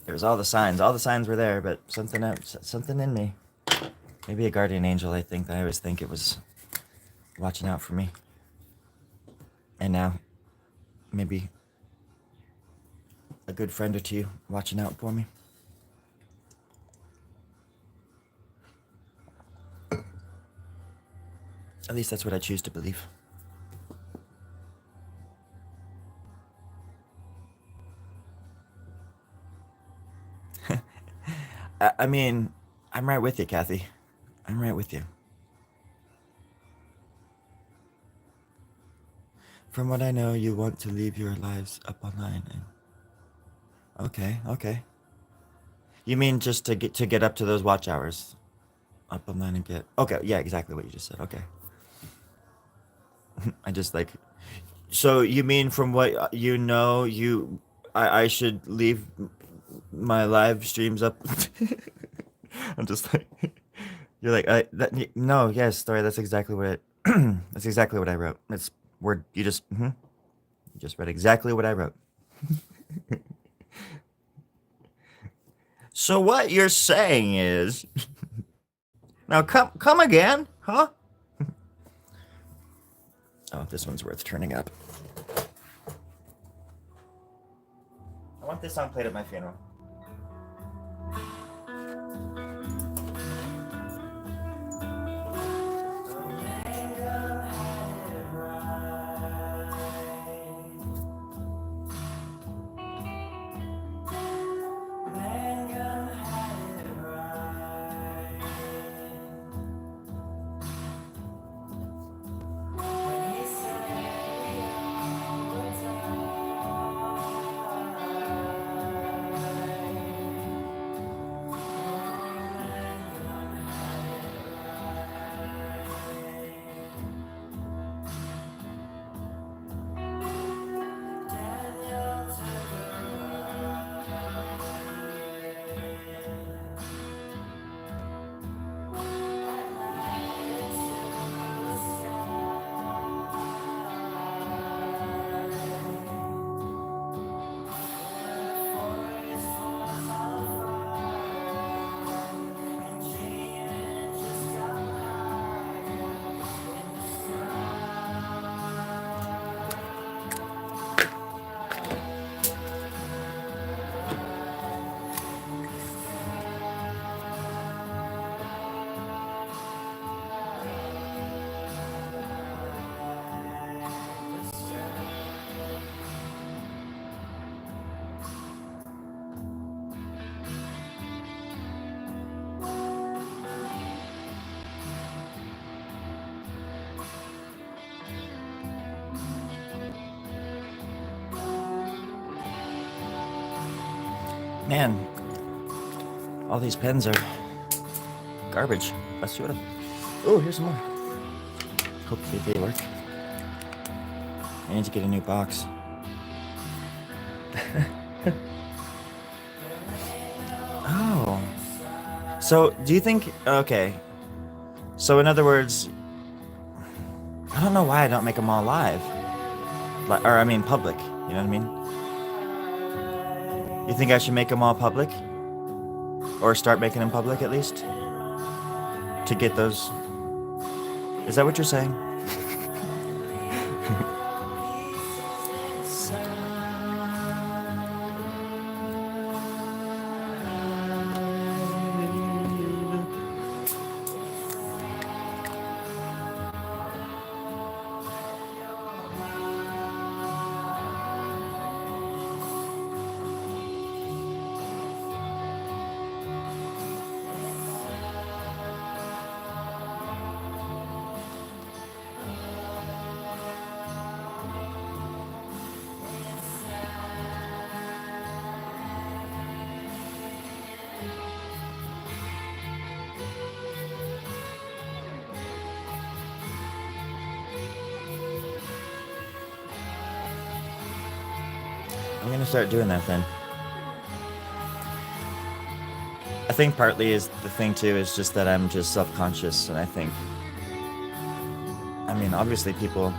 A: There was all the signs were there, but something in me. Maybe a guardian angel, I think. I always think it was watching out for me. And now, maybe a good friend or two watching out for me. At least that's what I choose to believe. I mean, I'm right with you, Kathy. I'm right with you. From what I know, you want to leave your lives up online. Okay, okay. You mean just to get up to those watch hours? Up online and get... Okay, yeah, exactly what you just said. Okay. I just like... So you mean from what you know, I should leave my live streams up? I'm just like... You're like, no, yes, story, that's exactly what that's exactly what I wrote. It's word, you just read exactly what I wrote. So what you're saying is... Now come again, huh? Oh, this one's worth turning up. I want this song played at my funeral. Man, all these pens are garbage. Basura. Oh, here's some more. Hopefully they work. I need to get a new box. Oh. So, do you think... Okay. So, in other words... I don't know why I don't make them all live. Or, I mean, public. You know what I mean? You think I should make them all public? Or start making them public at least? To get those... Is that what you're saying? I'm gonna start doing that then. I think partly is the thing too is just that I'm just self-conscious, and I think, I mean, obviously people,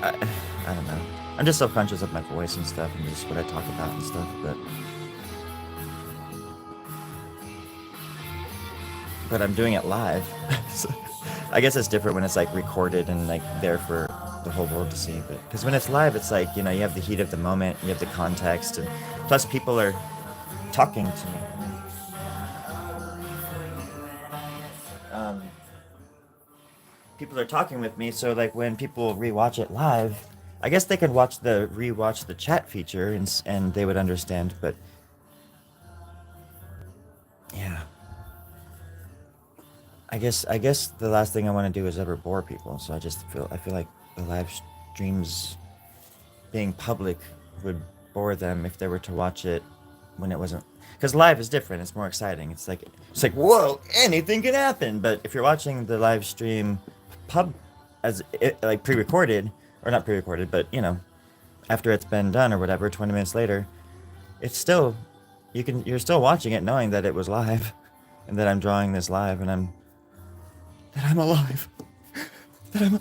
A: I don't know. I'm just self-conscious of my voice and stuff, and just what I talk about and stuff. But I'm doing it live. So I guess it's different when it's like recorded and like there for the whole world to see. But because when it's live, it's like, you know, you have the heat of the moment, you have the context, and plus people are talking to me. Um, People are talking with me, so like when people rewatch it live, I guess they could rewatch the chat feature and they would understand. But yeah, I guess the last thing I want to do is ever bore people. So I feel like the live streams being public would bore them if they were to watch it when it wasn't, because live is different, it's more exciting, it's like whoa, anything can happen. But if you're watching the live stream pub as it, like pre-recorded, or not pre-recorded, but you know, after it's been done or whatever, 20 minutes later, it's still, you're still watching it knowing that it was live and that I'm drawing this live, and that I'm alive.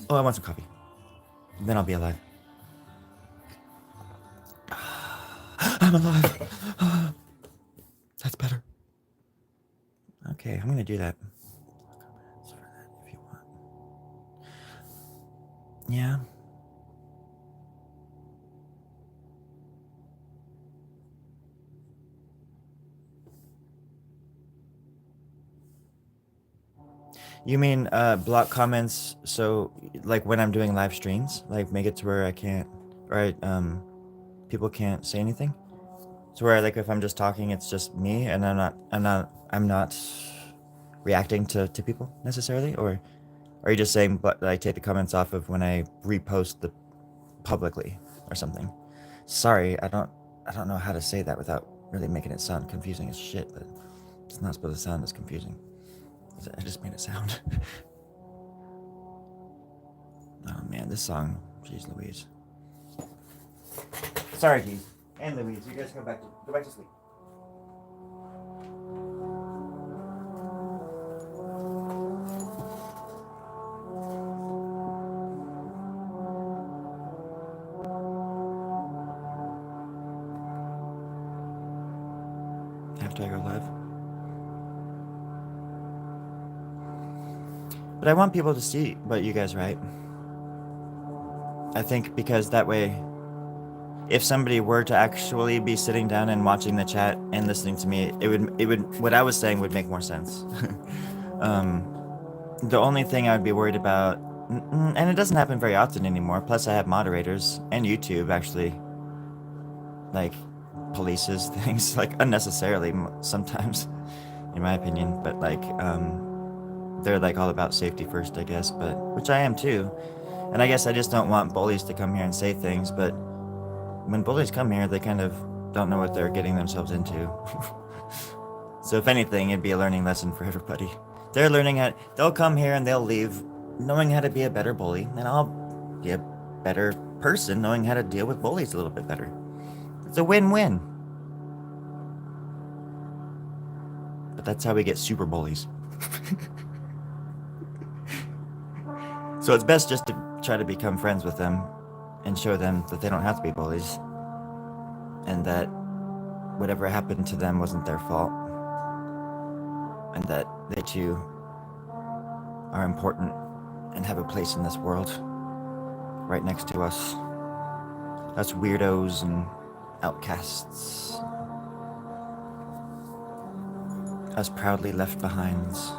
A: Oh, I want some coffee. Then I'll be alive. I'm alive. That's better. Okay, I'm gonna do that. Comments for that if you want. Yeah. You mean block comments? So like when I'm doing live streams, like make it to where I can't, or people can't say anything. So where like if I'm just talking, it's just me, and I'm not reacting to people necessarily, or are you just saying but I take the comments off of when I repost the publicly or something? Sorry, I don't know how to say that without really making it sound confusing as shit, but it's not supposed to sound as confusing. I just made it sound. Oh man, this song, jeez Louise. Sorry, Keith and Louise, you guys go back to sleep. After I go live. But I want people to see what you guys write. I think because that way, if somebody were to actually be sitting down and watching the chat and listening to me, it would what I was saying would make more sense. The only thing I would be worried about, and it doesn't happen very often anymore, plus I have moderators, and YouTube actually, like, polices things, like, unnecessarily sometimes, in my opinion, but, like, they're, like, all about safety first, I guess, but, which I am too, and I guess I just don't want bullies to come here and say things, but when bullies come here, they kind of don't know what they're getting themselves into. So if anything, it'd be a learning lesson for everybody. They're learning they'll come here and they'll leave knowing how to be a better bully, and I'll be a better person knowing how to deal with bullies a little bit better. It's a win-win. But that's how we get super bullies. So it's best just to try to become friends with them and show them that they don't have to be bullies, and that whatever happened to them wasn't their fault, and that they too are important and have a place in this world right next to us weirdos and outcasts, us proudly left behinds.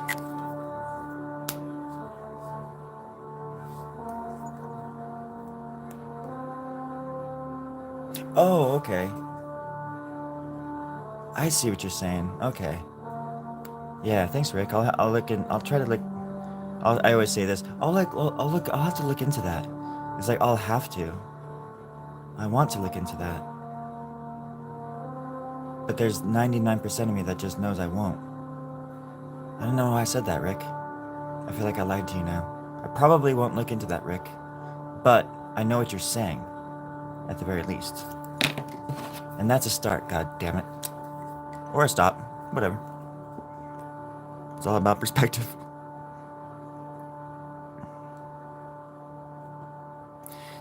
A: Oh, okay. I see what you're saying. Okay. Yeah, thanks, Rick. I'll look in. I'll try to look. I always say this. I'll look. I'll have to look into that. It's like I'll have to. I want to look into that. But there's 99% of me that just knows I won't. I don't know why I said that, Rick. I feel like I lied to you now. I probably won't look into that, Rick. But I know what you're saying, at the very least. And that's a start, god damn it. Or a stop. Whatever. It's all about perspective.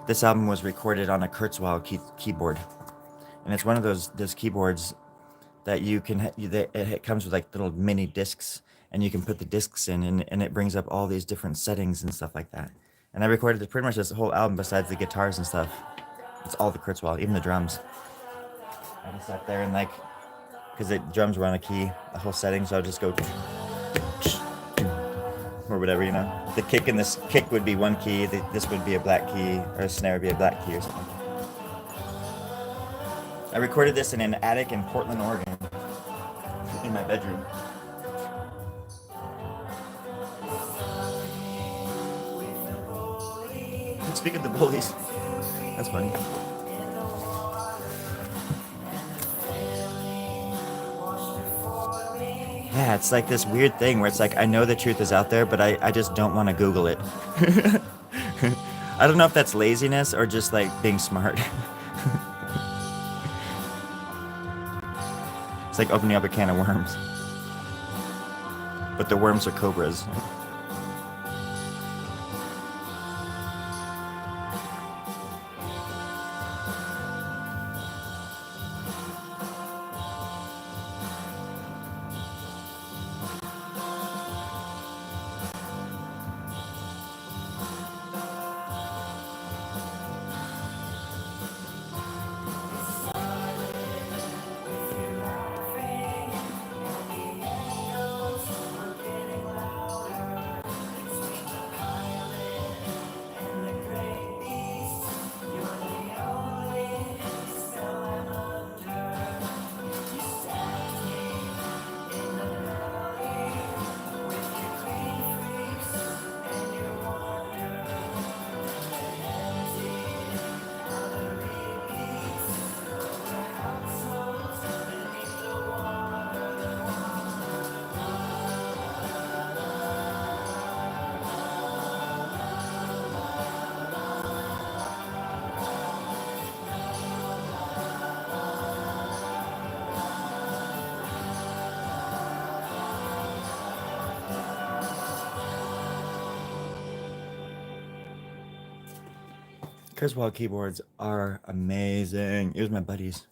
A: This album was recorded on a Kurzweil keyboard. And it's one of those keyboards that you can, it comes with like little mini discs, and you can put the discs in, and it brings up all these different settings and stuff like that. And I recorded pretty much this whole album besides the guitars and stuff. It's all the Kurzweil, even the drums. I just sat there and like, because the drums were on a key, the whole setting, so I'll just go or whatever, you know. The kick and this kick would be one key, this would be a black key, or a snare would be a black key or something. I recorded this in an attic in Portland, Oregon, in my bedroom. Speaking of the bullies, that's funny. Yeah, it's like this weird thing where it's like I know the truth is out there, but I just don't want to Google it. I don't know if that's laziness or just like being smart. It's like opening up a can of worms. But the worms are cobras. Kurzweil keyboards are amazing. It was my buddies.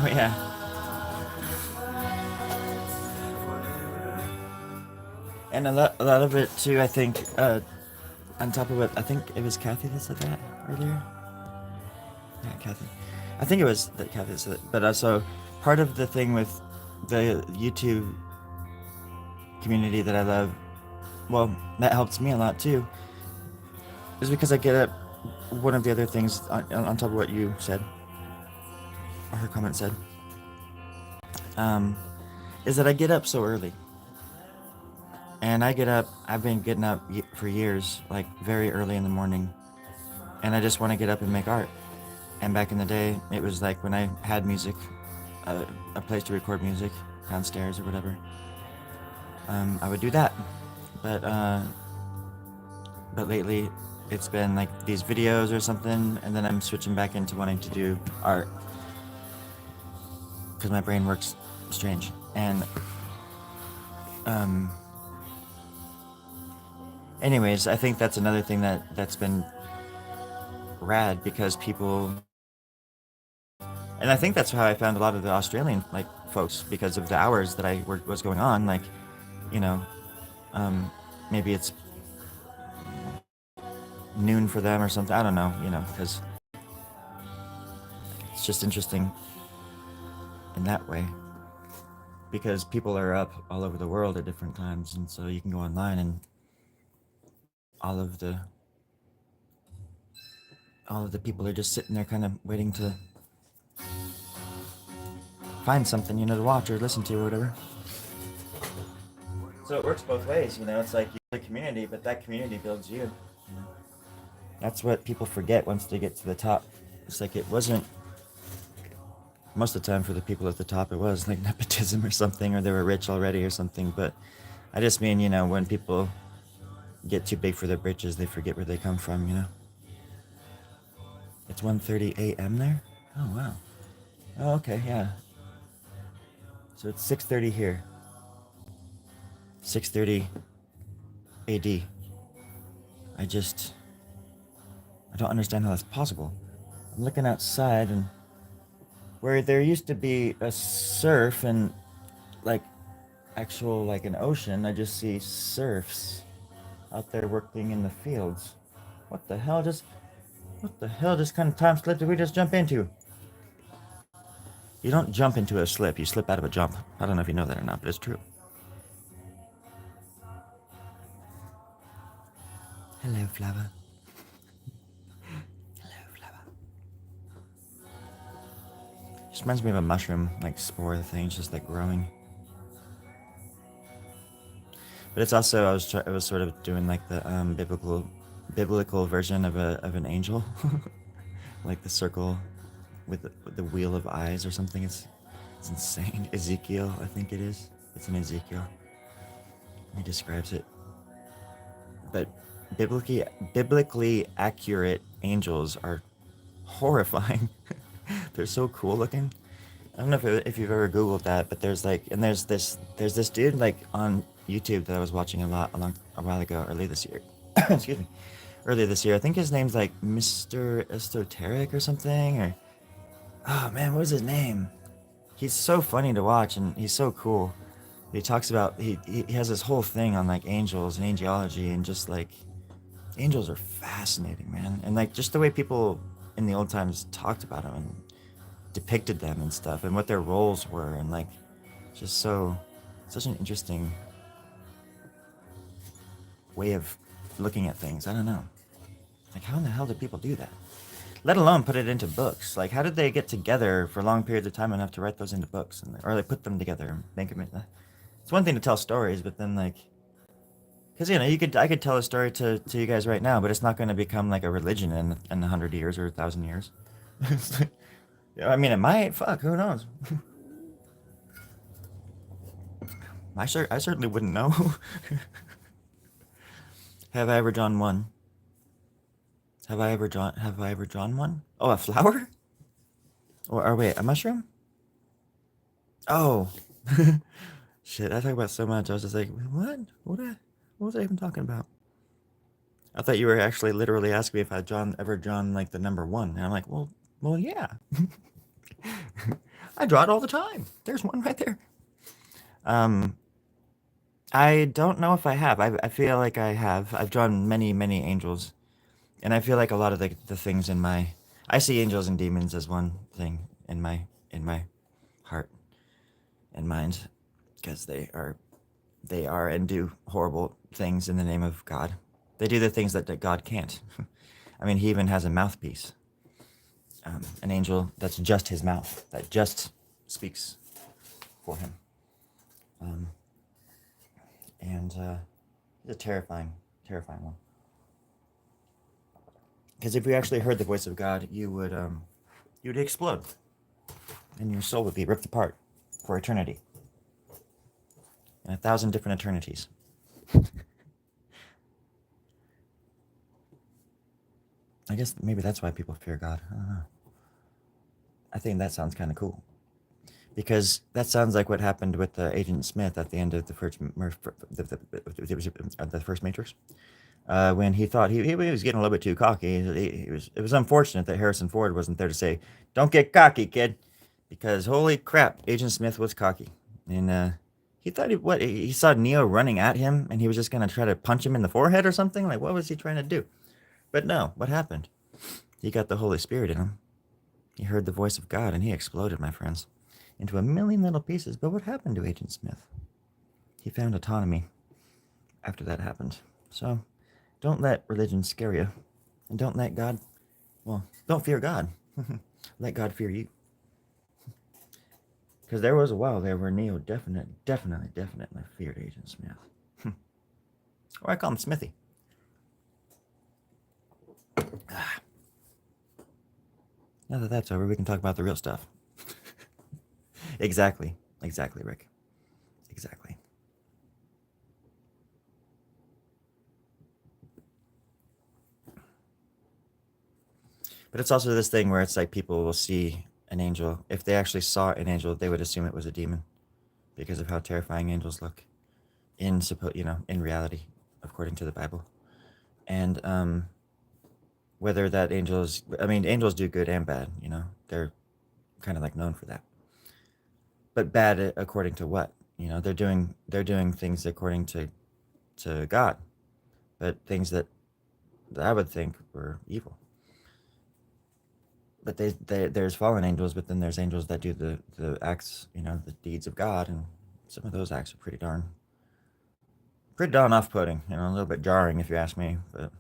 A: Oh yeah. And a lot of it too, I think, on top of it, I think it was Kathy that said that earlier. Yeah, Kathy. I think it was that Kathy said it. But also, part of the thing with the YouTube community that I love, well, that helps me a lot too, is because I get up. One of the other things on top of what you said, or her comment said, um, is that I get up so early. And I get up, I've been getting up for years, like very early in the morning. And I just want to get up and make art. And back in the day, it was like when I had music, a place to record music downstairs or whatever, I would do that. But but lately, it's been like these videos or something, and then I'm switching back into wanting to do art because my brain works strange. And um, anyways, I think that's another thing that's been rad because people, and I think that's how I found a lot of the Australian like folks because of the hours that was going on. Like, you know, um, maybe it's noon for them or something. I don't know, you know, because it's just interesting in that way. Because people are up all over the world at different times, and so you can go online and all of the people are just sitting there, kind of waiting to find something, you know, to watch or listen to or whatever. So it works both ways, you know. It's like you're a community, but that community builds you. You know? That's what people forget once they get to the top. It's like it wasn't most of the time for the people at the top. It was like nepotism or something, or they were rich already or something. But I just mean, you know, when people get too big for their britches, they forget where they come from. You know. It's 1:30 a.m. there. Oh wow. Oh okay, yeah. So it's 6:30 here. 6:30 AD. I don't understand how that's possible. I'm looking outside and where there used to be a surf and like actual like an ocean, I just see surfs out there working in the fields. What the hell just kind of time slip did we just jump into? You don't jump into a slip, you slip out of a jump. I don't know if you know that or not, but it's true. Hello, flower. Hello, flower. Just reminds me of a mushroom, like spore thing, just like growing. But it's also I was sort of doing like the biblical version of an angel, like the circle with the wheel of eyes or something. It's insane. Ezekiel, I think it is. It's in Ezekiel. He describes it. But biblically accurate angels are horrifying. They're so cool looking. I don't know if you've ever Googled that, but there's this dude like on YouTube that I was watching a while ago, early this year. Excuse me, earlier this year. I think his name's like Mr. Esoteric or something, or oh man, what was his name? He's so funny to watch and he's so cool. He talks about he has this whole thing on like angels and angelology and just like angels are fascinating, man. And like just the way people in the old times talked about them and depicted them and stuff and what their roles were and like just such an interesting way of looking at things. I don't know. Like how in the hell did people do that? Let alone put it into books. Like how did they get together for long periods of time enough to write those into books or they put them together and make them into, it's one thing to tell stories, but then like because you know I could tell a story to you guys right now, but it's not going to become like a religion in 100 years or 1,000 years. I mean, it might. Fuck, who knows? I certainly wouldn't know. Have I ever drawn one? Have I ever drawn one? Oh, a flower? Or wait, a mushroom? Oh, shit! I talk about so much. I was just like, what? What was I even talking about? I thought you were actually literally asking me if I'd ever drawn like the number one, and I'm like, well, yeah. I draw it all the time. There's one right there. Um, I don't know if I have. I feel like I have. I've drawn many, many angels, and I feel like a lot of the things in my, I see angels and demons as one thing in my heart and mind, because they are and do horrible things in the name of God. They do the things that God can't. I mean, he even has a mouthpiece, an angel that's just his mouth, that just speaks for him. Um, and He's a terrifying, terrifying one. Because if you actually heard the voice of God, you would explode, and your soul would be ripped apart for eternity, in 1,000 different eternities. I guess maybe that's why people fear God. I don't know. I think that sounds kind of cool, because that sounds like what happened with Agent Smith at the end of the first Matrix. When he thought he was getting a little bit too cocky. It was unfortunate that Harrison Ford wasn't there to say, "Don't get cocky, kid," because holy crap, Agent Smith was cocky, and he thought he saw Neo running at him, and he was just gonna try to punch him in the forehead or something. Like, what was he trying to do? But no, what happened? He got the Holy Spirit in him. He heard the voice of God, and he exploded, my friends, into a million little pieces. But what happened to Agent Smith? He found autonomy after that happened. So don't let religion scare you. And don't let God, well, don't fear God. Let God fear you. Because there was a while there where Neo definitely feared Agent Smith. Or I call him Smithy. Now that that's over, we can talk about the real stuff. Exactly, Rick. Exactly. But it's also this thing where it's like people will see an angel. If they actually saw an angel, they would assume it was a demon because of how terrifying angels look in reality, according to the Bible. And whether that angels, I mean, angels do good and bad. They're kind of like known for that. But bad according to what? They're doing things according to God, but things that I would think were evil. But there's fallen angels, but then there's angels that do the acts, the deeds of God, and some of those acts are pretty darn off-putting, a little bit jarring if you ask me. But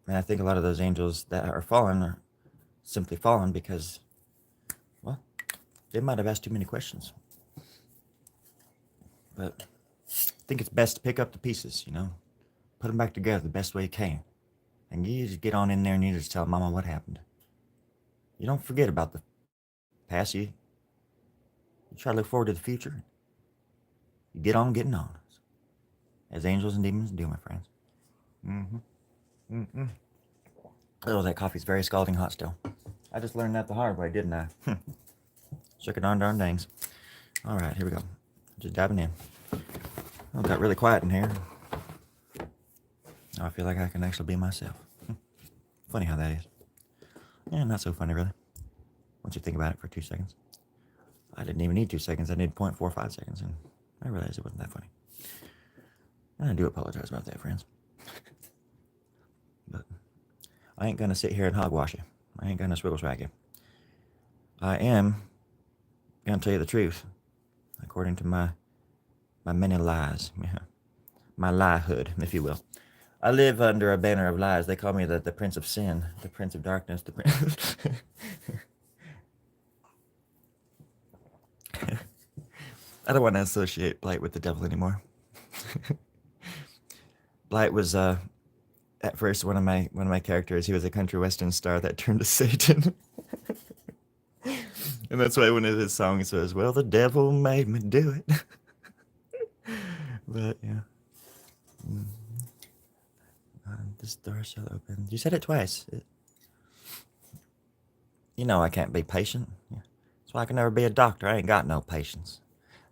A: I think a lot of those angels that are fallen are simply fallen because, well, they might have asked too many questions. But I think it's best to pick up the pieces, put them back together the best way you can. And you just get on in there and you just tell Mama what happened. You don't forget about the past. You try to look forward to the future. You get on getting on. As angels and demons do, my friends. Oh, that coffee's very scalding hot still. I just learned that the hard way, didn't I? Shook it darn dangs. All right, here we go. Just diving in. Oh, it got really quiet in here. Now I feel like I can actually be myself. Funny how that is. Yeah, not so funny, really. Once you think about it for 2 seconds. I didn't even need 2 seconds. I need 0.45 seconds, and I realized it wasn't that funny. And I do apologize about that, friends. But I ain't gonna sit here and hogwash you. I ain't gonna swiggle swag you. I am gonna tell you the truth, according to my many lies. My liehood, if you will. I live under a banner of lies. They call me the Prince of Sin, the Prince of Darkness, the Prince. I don't want to associate Blight with the devil anymore. Blight was at first one of my characters. He was a country western star that turned to Satan. And that's why one of his songs says, "Well, the devil made me do it." But yeah. This door shall open. You said it twice. I can't be patient. Yeah. That's why I can never be a doctor. I ain't got no patience.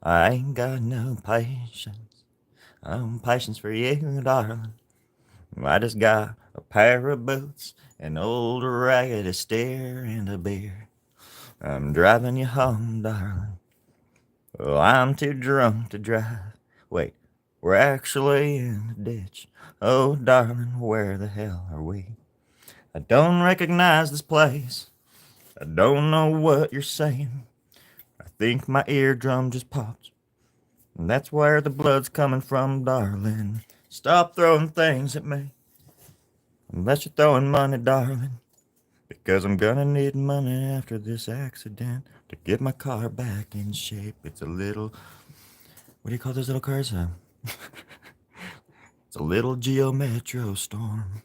A: I ain't got no patience. Patience for you, darling. I just got a pair of boots, an old raggedy steer, and a beer. I'm driving you home, darling. Well, I'm too drunk to drive. Wait, we're actually in a ditch. Oh, darling, where the hell are we? I don't recognize this place. I don't know what you're saying. I think my eardrum just popped. And that's where the blood's coming from, darling. Stop throwing things at me. Unless you're throwing money, darling. Because I'm gonna need money after this accident to get my car back in shape. It's a little. What do you call those little cars? It's a little Geo Metro Storm.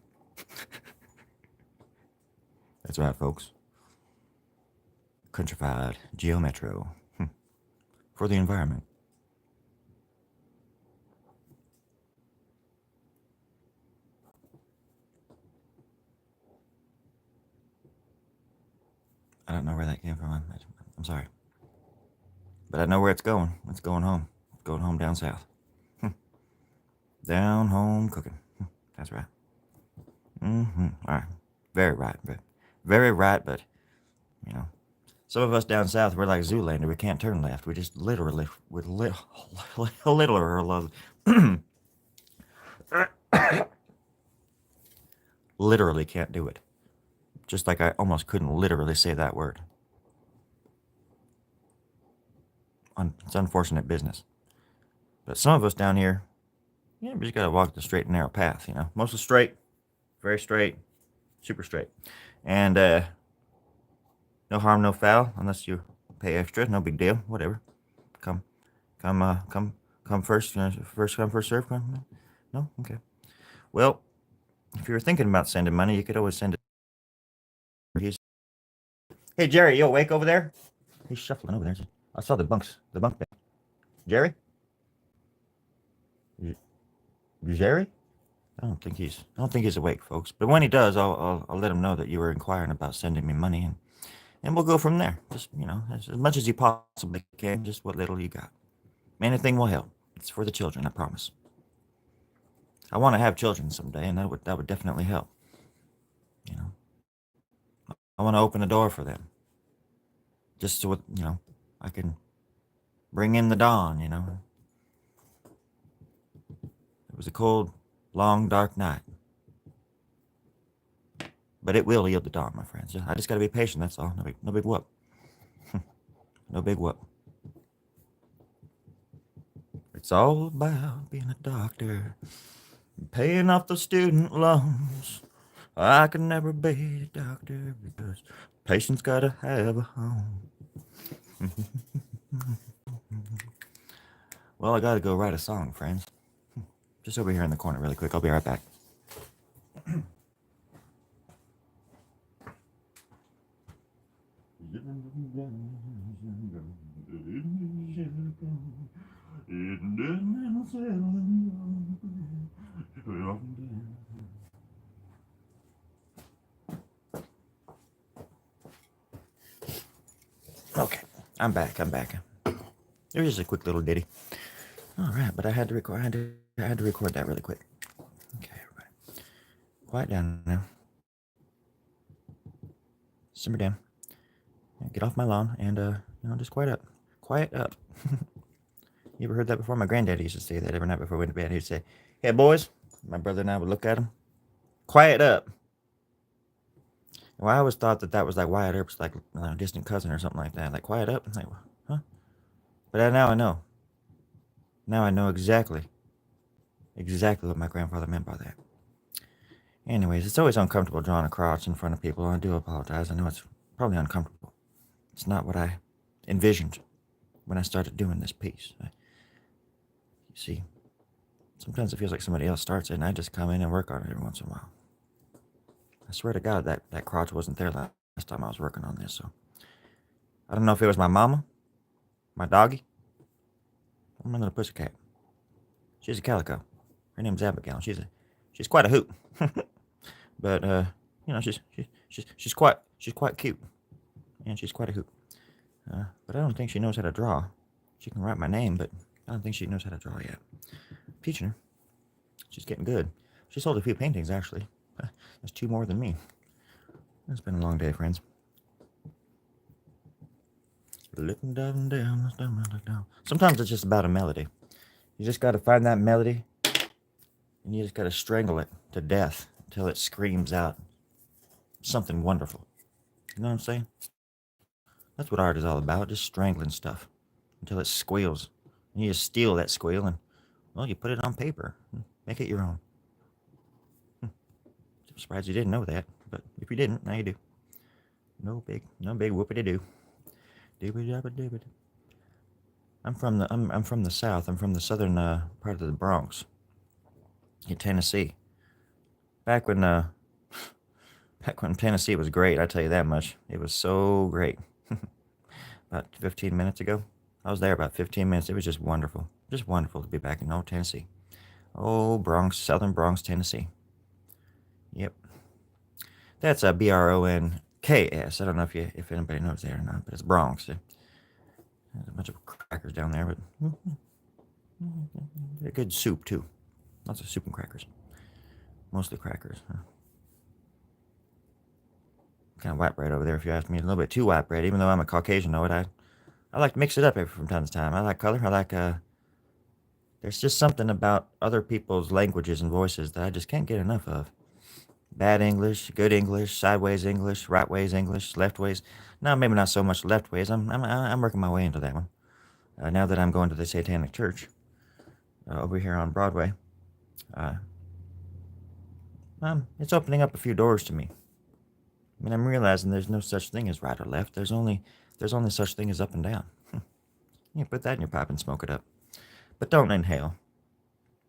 A: That's right, folks. Countrified Geo Metro. For the environment. I don't know where that came from. I'm sorry. But I know where it's going. It's going home. It's going home down south. Down home cooking. That's right. All right. Very right. Very right, but, you know, some of us down south, we're like Zoolander. We can't turn left. We just literally, literally can't do it. Just like I almost couldn't literally say that word. It's unfortunate business. But some of us down here, yeah, we just gotta walk the straight and narrow path, you know. Mostly straight, very straight, super straight. And no harm, no foul, unless you pay extra. No big deal. Whatever. Come, come first. First come, first serve. Come. No, okay. Well, if you were thinking about sending money, you could always send it. Hey Jerry, you awake over there? He's shuffling over there. I saw the bunk bed. Jerry? Jerry? I don't think he's awake, folks. But when he does, I'll let him know that you were inquiring about sending me money, and we'll go from there. Just, you know, as much as you possibly can, just what little you got. Anything will help. It's for the children, I promise. I want to have children someday, and that would definitely help. You know, I want to open the door for them, just so you know, I can bring in the dawn. You know, it was a cold, long, dark night, but it will yield the dawn, my friends. I just got to be patient. That's all. No big whoop. No big whoop. It's all about being a doctor, paying off the student loans. I can never be a doctor because patients gotta have a home. Well, I gotta go write a song, friends. Just over here in the corner really quick. I'll be right back. Okay, I'm back. It was just a quick little ditty. All right, but I had to record. I had to record that really quick. Okay, everybody, quiet down now. Simmer down. Get off my lawn and you know, just quiet up. Quiet up. You ever heard that before? My granddaddy used to say that every night before we went to bed. He'd say, "Hey boys," my brother and I would look at him. "Quiet up." Well, I always thought that was like Wyatt Earp's like distant cousin or something like that. Like, quiet up. I'm like, huh? But now I know. Now I know exactly what my grandfather meant by that. Anyways, it's always uncomfortable drawing a crotch in front of people. I do apologize. I know it's probably uncomfortable. It's not what I envisioned when I started doing this piece. You see, sometimes it feels like somebody else starts it, and I just come in and work on it every once in a while. I swear to God, that crotch wasn't there last time I was working on this, so I don't know if it was my mama, my doggy, or my little pussycat. She's a calico. Her name's Abigail. She's quite a hoot. But you know, she's quite cute, and she's quite a hoot. But I don't think she knows how to draw. She can write my name, but I don't think she knows how to draw yet. Teaching her. She's getting good. She sold a few paintings, actually. That's 2 more than me. It's been a long day, friends. Looking down, down, down, down, down. Sometimes it's just about a melody. You just got to find that melody, and you just got to strangle it to death until it screams out something wonderful. You know what I'm saying? That's what art is all about, just strangling stuff until it squeals. And you just steal that squeal and, well, you put it on paper. Make it your own. I'm surprised you didn't know that, but if you didn't, now you do. No big whoopity-doo. Doobie-dabba-doobie. I'm from the South. I'm from the southern part of the Bronx in Tennessee. Back when Tennessee was great, I tell you that much. It was so great. About 15 minutes ago, I was there about 15 minutes. It was just wonderful to be back in old Tennessee. Oh, Bronx, southern Bronx, Tennessee. Yep, that's a Bronks. I don't know if anybody knows that or not, but it's Bronx. There's a bunch of crackers down there, but they're good soup too. Lots of soup and crackers. Mostly crackers. Huh? Kind of white bread over there, if you ask me. A little bit too white bread, even though I'm a Caucasian. Know it. I like to mix it up from time to time. I like color. I like There's just something about other people's languages and voices that I just can't get enough of. Bad English, good English, sideways English, right ways English, left ways. No, maybe not so much left ways. I'm working my way into that one. Now that I'm going to the Satanic Church over here on Broadway, uh, it's opening up a few doors to me. I mean, I'm realizing there's no such thing as right or left. There's only such thing as up and down. You put that in your pipe and smoke it up, but don't inhale.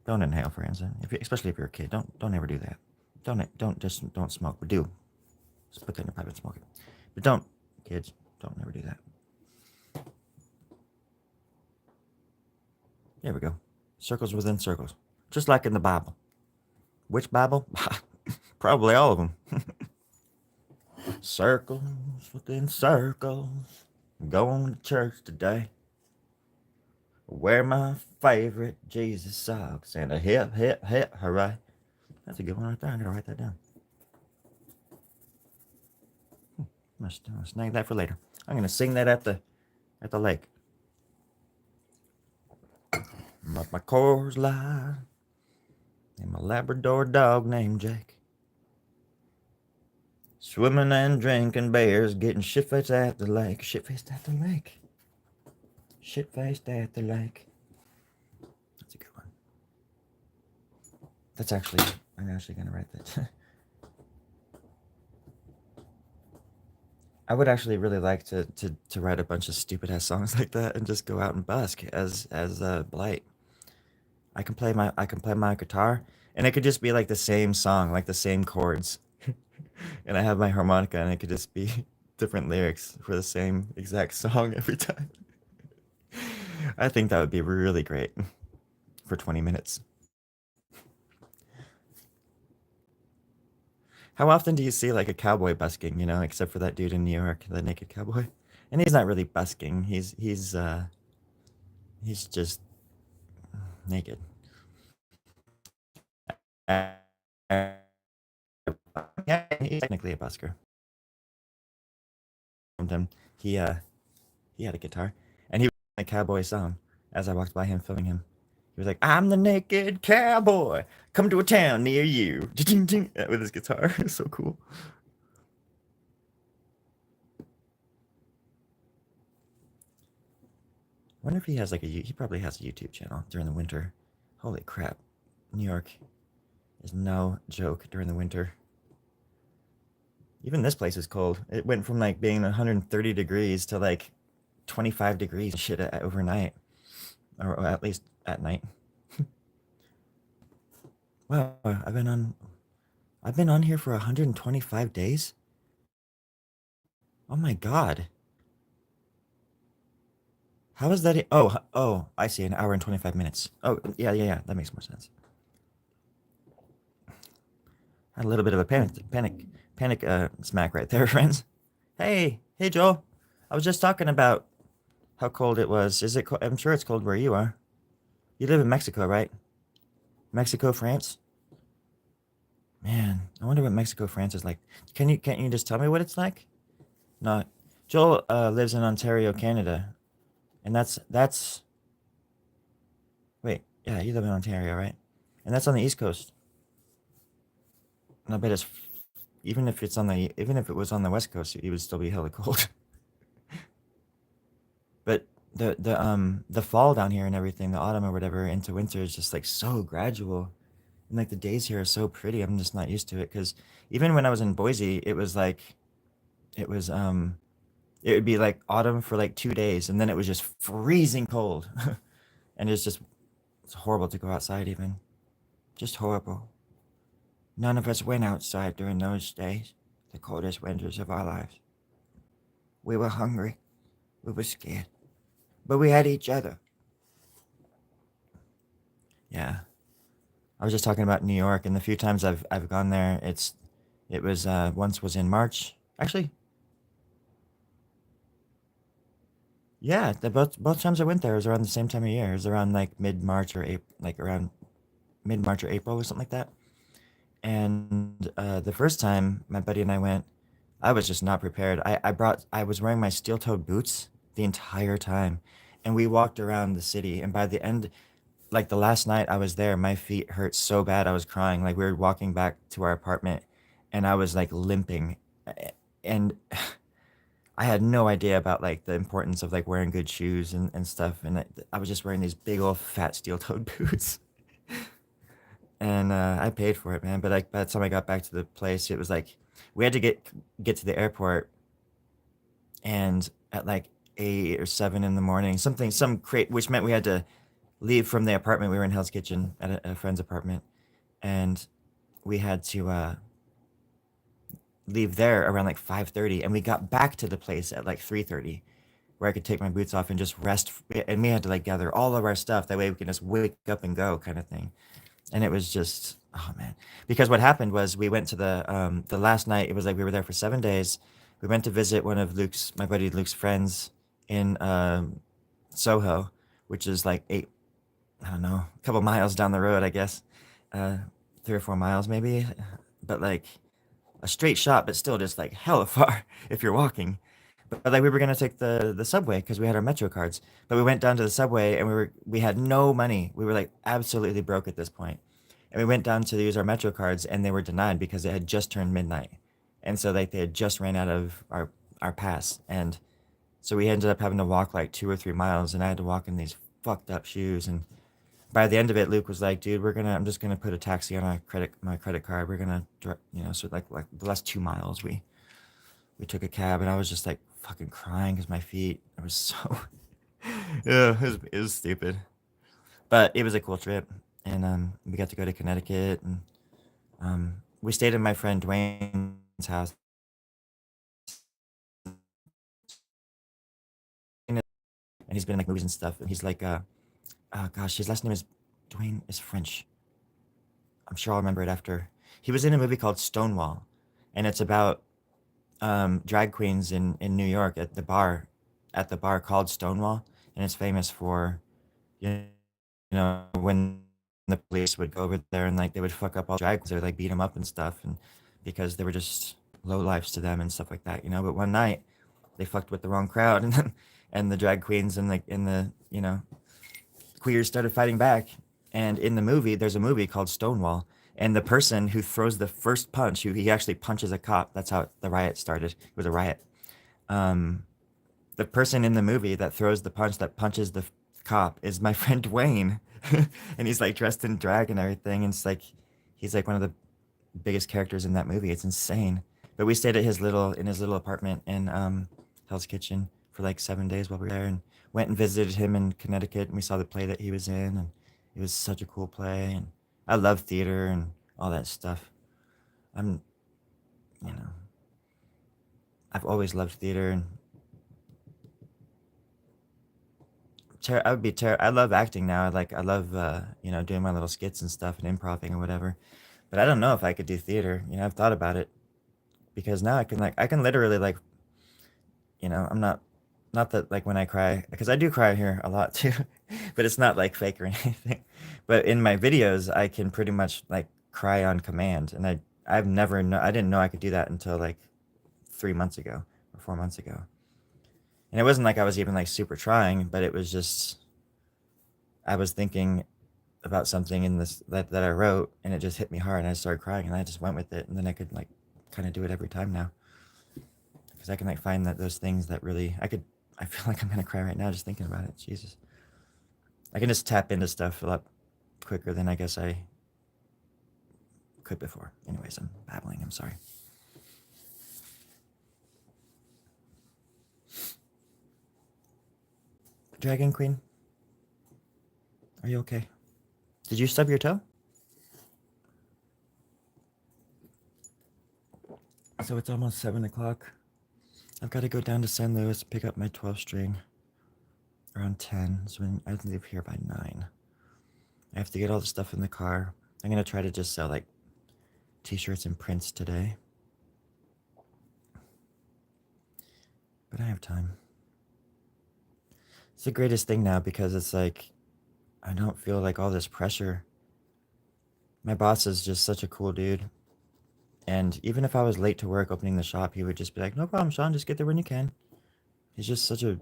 A: Don't inhale, friends. Especially if you're a kid, don't ever do that. Don't smoke, but do. Just put that in your pipe and smoke it. But don't, kids, don't ever do that. There we go. Circles within circles, just like in the Bible. Which Bible? Probably all of them. Circles within circles. Going to church today. Wear my favorite Jesus socks and a hip, hip, hip, hooray. That's a good one right there. I'm going to write that down. I'll snag that for later. I'm going to sing that at the lake. But my Coors Light and my Labrador dog named Jake. Swimming and drinking beers, getting shit-faced at the lake. Shit-faced at the lake. Shit-faced at the lake. That's a good one. I'm actually going to write that. I would actually really like to write a bunch of stupid ass songs like that and just go out and busk as Blight. I can play my guitar and it could just be like the same song, like the same chords. And I have my harmonica and it could just be different lyrics for the same exact song every time. I think that would be really great for 20 minutes. How often do you see like a cowboy busking, except for that dude in New York, the naked cowboy? And he's not really busking. He's just naked. Yeah, he's technically a busker. He had a guitar and he was singing a cowboy song as I walked by him filming him. He was like, "I'm the naked cowboy, come to a town near you," with his guitar. It's so cool. I wonder if he has he probably has a YouTube channel during the winter. Holy crap. New York is no joke during the winter. Even this place is cold. It went from like being 130 degrees to like 25 degrees shit overnight. Or at least at night. Wow, I've been on here for 125 days? Oh my god. How is that? Oh, I see. An hour and 25 minutes. Oh, yeah. That makes more sense. Had a little bit of a panic smack right there, friends. Hey, Joel. I was just talking about how cold it was. Is it cold? I'm sure it's cold where you are. You live in Mexico, right? Mexico, France? Man, I wonder what Mexico, France is like. Can't you just tell me what it's like? No, Joel lives in Ontario, Canada, and that's wait, yeah, you live in Ontario, right? And that's on the East Coast. And I bet it's even if it was on the West Coast, it would still be hella cold. But the fall down here and everything, the autumn or whatever into winter is just like so gradual, and like the days here are so pretty. I'm just not used to it because even when I was in Boise, it was like it was it would be like autumn for like 2 days, and then it was just freezing cold, and it's horrible to go outside even, just horrible. None of us went outside during those days, the coldest winters of our lives. We were hungry, we were scared, but we had each other. Yeah, I was just talking about New York, and the few times I've gone there, it was once was in March. Actually, yeah, both times I went there was around the same time of year. It was around like mid March or April, like around mid March or April or something like that. And the first time my buddy and I went, I was just not prepared. I was wearing my steel-toed boots the entire time, and we walked around the city. And by the end, like the last night I was there, my feet hurt so bad I was crying. Like we were walking back to our apartment, and I was like limping, and I had no idea about like the importance of like wearing good shoes and stuff. And I was just wearing these big old fat steel-toed boots. And I paid for it, man. But like by the time I got back to the place, it was like we had to get to the airport, and at like 8 or 7 in the morning, some crate, which meant we had to leave from the apartment. We were in Hell's Kitchen at a friend's apartment, and we had to leave there around like 5:30, and we got back to the place at like 3:30, where I could take my boots off and just rest. And we had to like gather all of our stuff that way we can just wake up and go, kind of thing. And it was just, oh man, because what happened was we went to the last night. It was like we were there for 7 days. We went to visit one of my buddy Luke's friends in Soho, which is like I don't know, a couple miles down the road, I guess, uh, 3 or 4 miles maybe, but like a straight shot, but still just like hella far if you're walking. But like we were gonna take the subway because we had our Metro cards, but we went down to the subway and we had no money. We were like absolutely broke at this point, and we went down to use our Metro cards, and they were denied because it had just turned midnight, and so like they had just ran out of our pass, and so we ended up having to walk like 2 or 3 miles, and I had to walk in these fucked up shoes. And by the end of it, Luke was like, "Dude, I'm just gonna put a taxi on my credit card. We're gonna, so like the last 2 miles, we took a cab, and I was just like fucking crying because my feet, I was so, yeah, it was stupid, but it was a cool trip, and we got to go to Connecticut, and we stayed at my friend Dwayne's house, and he's been in like movies and stuff, and he's like, gosh, his last name is Dwayne is French. I'm sure I'll remember it after. He was in a movie called Stonewall, and it's about drag queens in New York at the bar called Stonewall, and it's famous for you when the police would go over there and like they would fuck up all drag queens, they would like beat them up and stuff, and because they were just low lives to them and stuff like that, you know. But one night they fucked with the wrong crowd, and the drag queens and like in the queers started fighting back. And in the movie, there's a movie called Stonewall, and the person who throws the first punch, who he actually punches a cop. That's how the riot started. It was a riot. Um, the person in the movie that throws the punch that punches the cop is my friend Dwayne, and he's like dressed in drag and everything. And it's like he's like one of the biggest characters in that movie. It's insane. But we stayed at his little apartment in Hell's Kitchen for like 7 days while we were there, and went and visited him in Connecticut, and we saw the play that he was in, and it was such a cool play. And I love theater and all that stuff. I'm, you know, I've always loved theater, and I would be I love acting now. I love doing my little skits and stuff and improvising or whatever. But I don't know if I could do theater. I've thought about it because now I can literally like I'm not that like when I cry, because I do cry here a lot too, but it's not like fake or anything. But in my videos, I can pretty much like cry on command, and I didn't know I could do that until like 3 months ago or 4 months ago. And it wasn't like I was even like super trying, but it was just I was thinking about something in this that I wrote, and it just hit me hard, and I started crying, and I just went with it, and then I could like kind of do it every time now because I can like find that those things that really I could. I feel like I'm gonna cry right now just thinking about it. Jesus, I can just tap into stuff a lot quicker than I guess I could before. Anyways, I'm babbling. I'm sorry. Dragon Queen, are you okay? Did you stub your toe? So it's almost 7 o'clock. I've got to go down to San Luis, pick up my 12 string around 10. So I leave here by 9. I have to get all the stuff in the car. I'm going to try to just sell like t-shirts and prints today. But I have time. It's the greatest thing now because it's like I don't feel like all this pressure. My boss is just such a cool dude. And even if I was late to work opening the shop, he would just be like, "No problem, Sean, just get there when you can." He's just such a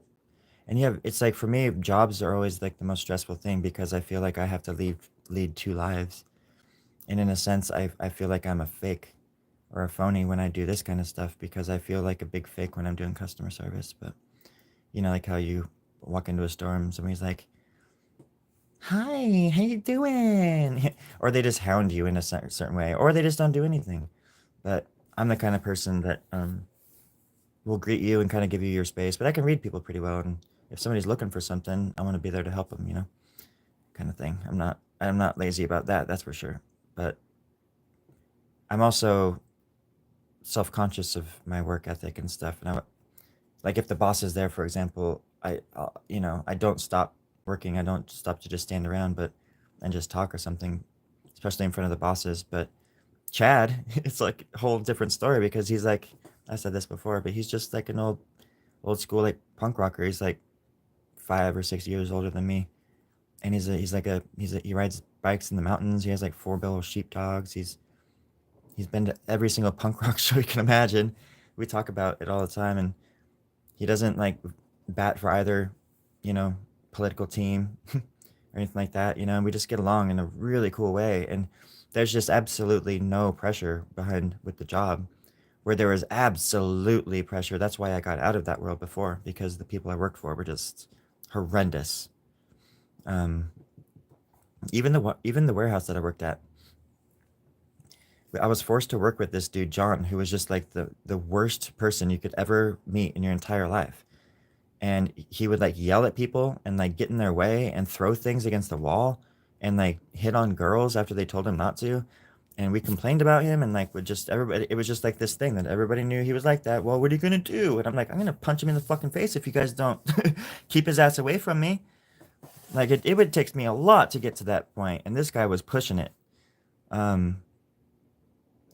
A: and yeah, it's like for me, jobs are always like the most stressful thing because I feel like I have to lead two lives. And in a sense, I feel like I'm a fake or a phony when I do this kind of stuff because I feel like a big fake when I'm doing customer service. But you know, like how you walk into a store and somebody's like, "Hi, how you doing?" Or they just hound you in a certain way, or they just don't do anything. But I'm the kind of person that will greet you and kind of give you your space. But I can read people pretty well, and if somebody's looking for something, I want to be there to help them. You know, kind of thing. I'm not lazy about that. That's for sure. But I'm also self-conscious of my work ethic and stuff. And I like if the boss is there, for example, I don't stop working. I don't stop to just stand around, but and just talk or something, especially in front of the bosses. But Chad, it's like a whole different story because he's like I said this before, but he's just like an old school like punk rocker. He's like 5 or 6 years older than me, and he rides bikes in the mountains. He has like 4 billow sheepdogs. He's been to every single punk rock show you can imagine. We talk about it all the time, and he doesn't like bat for either, you know, political team or anything like that. You know, and we just get along in a really cool way, and there's just absolutely no pressure behind with the job. Where there was absolutely pressure. That's why I got out of that world before because the people I worked for were just horrendous. Um, even the warehouse that I worked at, I was forced to work with this dude John, who was just like the worst person you could ever meet in your entire life. And he would like yell at people and like get in their way and throw things against the wall and like hit on girls after they told him not to. And we complained about him and like would just everybody it was just like this thing that everybody knew he was like that. Well, what are you gonna do? And I'm like, I'm gonna punch him in the fucking face if you guys don't keep his ass away from me. Like it would take me a lot to get to that point, and this guy was pushing it. Um,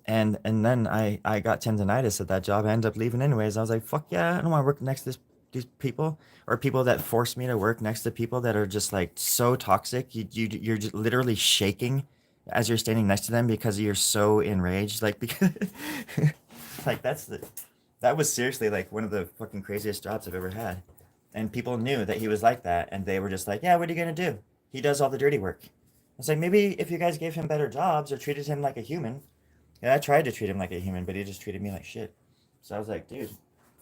A: and then I got tendonitis at that job. I ended up leaving anyways. I was like, fuck yeah, I don't want to work next to these people or people that force me to work next to people that are just like so toxic. You're just literally shaking as you're standing next to them because you're so enraged. Like because like that was seriously like one of the fucking craziest jobs I've ever had. And people knew that he was like that, and they were just like, yeah, what are you gonna do? He does all the dirty work. I was like, maybe if you guys gave him better jobs or treated him like a human. Yeah, I tried to treat him like a human, but he just treated me like shit. So I was like, dude,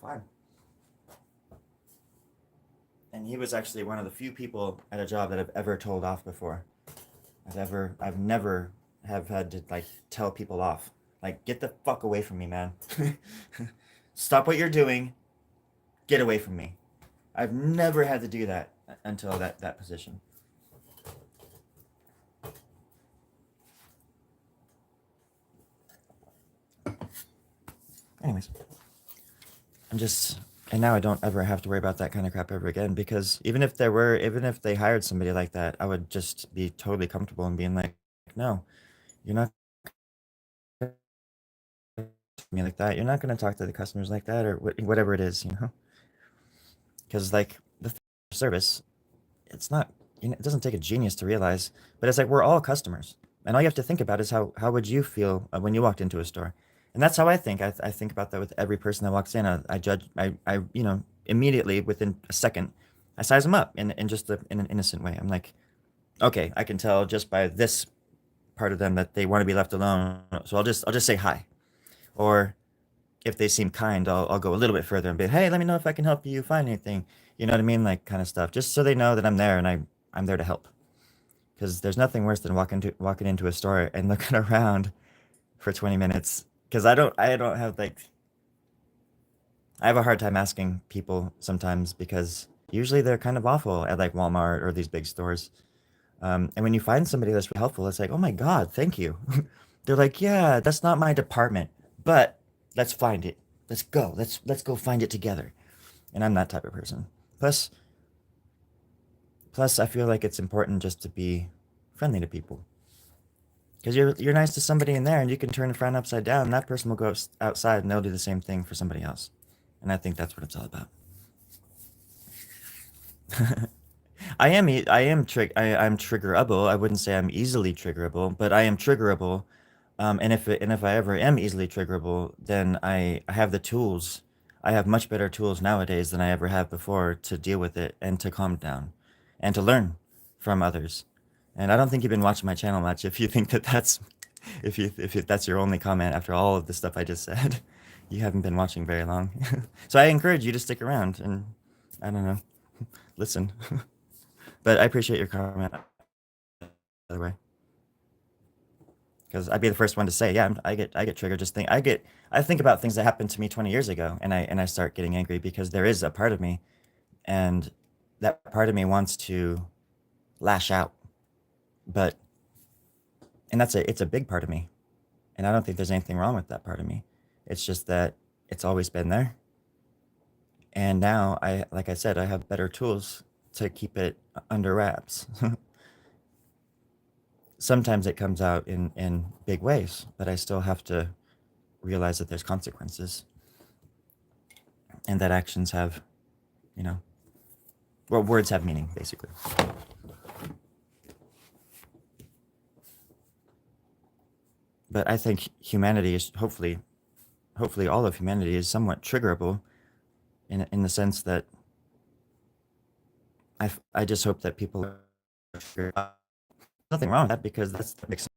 A: fine. And he was actually one of the few people at a job that I've ever told off before. I've never have had to like tell people off. Like, get the fuck away from me, man. Stop what you're doing. Get away from me. I've never had to do that until that position. Anyways, I'm just and now I don't ever have to worry about that kind of crap ever again because even if they hired somebody like that, I would just be totally comfortable in being like, no, you're not gonna talk to me like that. You're not going to talk to the customers like that or whatever it is, you know? Because like the service, it's not, it doesn't take a genius to realize, but it's like we're all customers. And all you have to think about is how would you feel when you walked into a store? And that's how I think. I think about that with every person that walks in. I judge. Immediately within a second, I size them up in in an innocent way. I'm like, okay, I can tell just by this part of them that they want to be left alone. So I'll just say hi. Or if they seem kind, I'll go a little bit further and be, hey, let me know if I can help you find anything. You know what I mean? Like kind of stuff. Just so they know that I'm there and I'm there to help. Because there's nothing worse than walking into a store and looking around for 20 minutes. Because I don't have like I have a hard time asking people sometimes because usually they're kind of awful at like Walmart or these big stores. And when you find somebody that's really helpful, it's like, oh my God, thank you. They're like, yeah, that's not my department, but let's find it. Let's go. Let's go find it together. And I'm that type of person. Plus, plus, I feel like it's important just to be friendly to people because you're nice to somebody in there, and you can turn a friend upside down. And that person will go outside, and they'll do the same thing for somebody else. And I think that's what it's all about. I'm triggerable. I wouldn't say I'm easily triggerable, but I am triggerable. And if I ever am easily triggerable, then I have the tools. I have much better tools nowadays than I ever have before to deal with it and to calm down and to learn from others. And I don't think you've been watching my channel much if you think that that's if that's your only comment after all of the stuff I just said. You haven't been watching very long. So I encourage you to stick around and I don't know, listen. But I appreciate your comment, by the way, because I'd be the first one to say, yeah, I get triggered. I think about things that happened to me 20 years ago, and I start getting angry because there is a part of me, and that part of me wants to lash out, but and it's a big part of me, and I don't think there's anything wrong with that part of me. It's just that it's always been there, and now like I said, I have better tools to keep it under wraps. Sometimes it comes out in big ways, but I still have to realize that there's consequences and that actions have, you know, well, words have meaning, basically. But I think humanity is hopefully all of humanity is somewhat triggerable in the sense that I just hope that people are triggered. Nothing wrong with that because that makes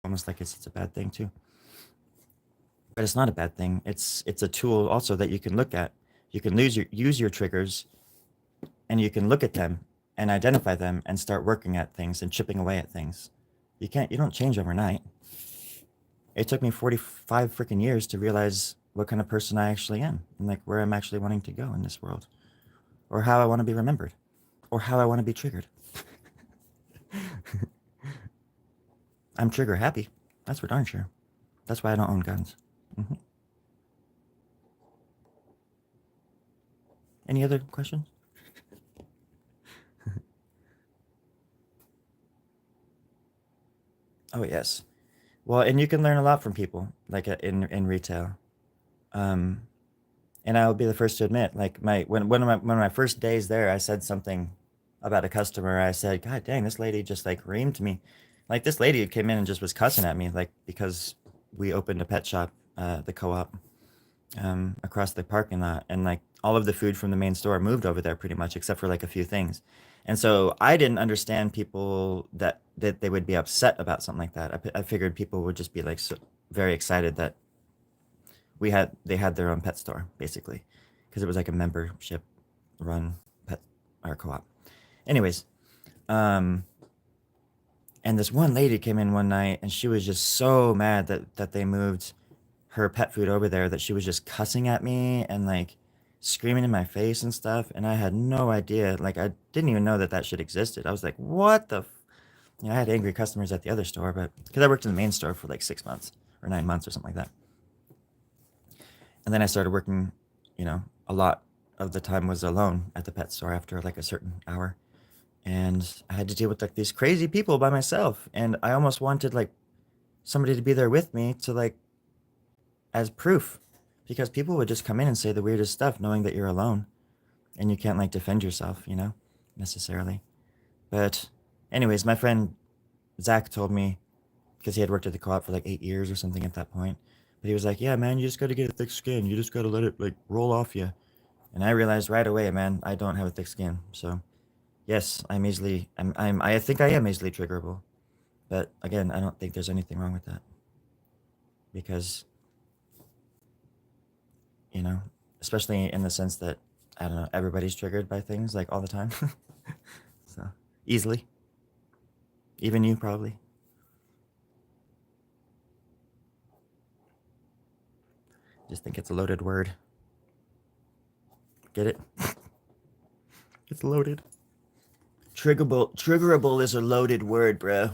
A: almost like it's a bad thing too. But it's not a bad thing. It's a tool also that you can look at. You can use your triggers and you can look at them and identify them and start working at things and chipping away at things. You don't change overnight. It took me 45 freaking years to realize what kind of person I actually am and like where I'm actually wanting to go in this world or how I want to be remembered or how I want to be triggered. I'm trigger happy. That's for darn sure. That's why I don't own guns. Hmm. Any other questions? Oh, yes. Well, and you can learn a lot from people, like in retail. Um, and I'll be the first to admit, like one of my first days there, I said something about a customer. I said, "God dang, this lady just like reamed me." Like this lady came in and just was cussing at me, like because we opened a pet shop, the co-op, across the parking lot, and like all of the food from the main store moved over there pretty much, except for like a few things. And so I didn't understand people that they would be upset about something like that. I figured people would just be like so, very excited that they had their own pet store basically, because it was like a membership run pet or co-op. Anyways, um, and this one lady came in one night and she was just so mad that they moved her pet food over there that she was just cussing at me and like screaming in my face and stuff. And I had no idea. Like I didn't even know that that shit existed. I was like, what the? I had angry customers at the other store, but because I worked in the main store for like 6 months or 9 months or something like that. And then I started working, a lot of the time was alone at the pet store after like a certain hour. And I had to deal with like these crazy people by myself. And I almost wanted like somebody to be there with me to like as proof because people would just come in and say the weirdest stuff knowing that you're alone and you can't like defend yourself, necessarily. But anyways, my friend Zach told me because he had worked at the co-op for like 8 years or something at that point. But he was like, "Yeah, man, you just got to get a thick skin. You just got to let it like roll off you." And I realized right away, man, I don't have a thick skin. So yes, I think I am easily triggerable. But again, I don't think there's anything wrong with that because you know, especially in the sense that I don't know, everybody's triggered by things like all the time. So easily, even you probably. Just think it's a loaded word. Get it? It's loaded. Triggerable is a loaded word, bro.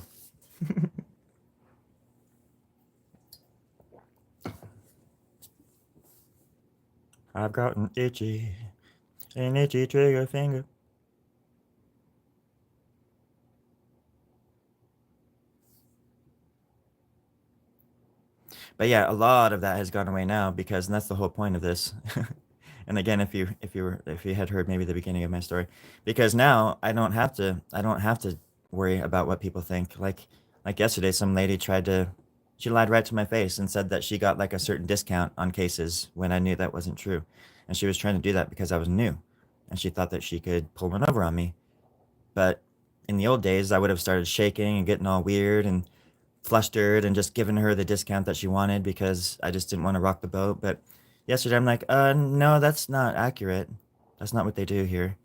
A: I've got an itchy trigger finger. But yeah, a lot of that has gone away now because, and that's the whole point of this. And again, if you had heard maybe the beginning of my story, because now I don't have to worry about what people think. Like yesterday, some lady she lied right to my face and said that she got like a certain discount on cases when I knew that wasn't true, and she was trying to do that because I was new, and she thought that she could pull one over on me. But in the old days, I would have started shaking and getting all weird and flustered and just giving her the discount that she wanted because I just didn't want to rock the boat. But yesterday I'm like, no, that's not accurate. That's not what they do here.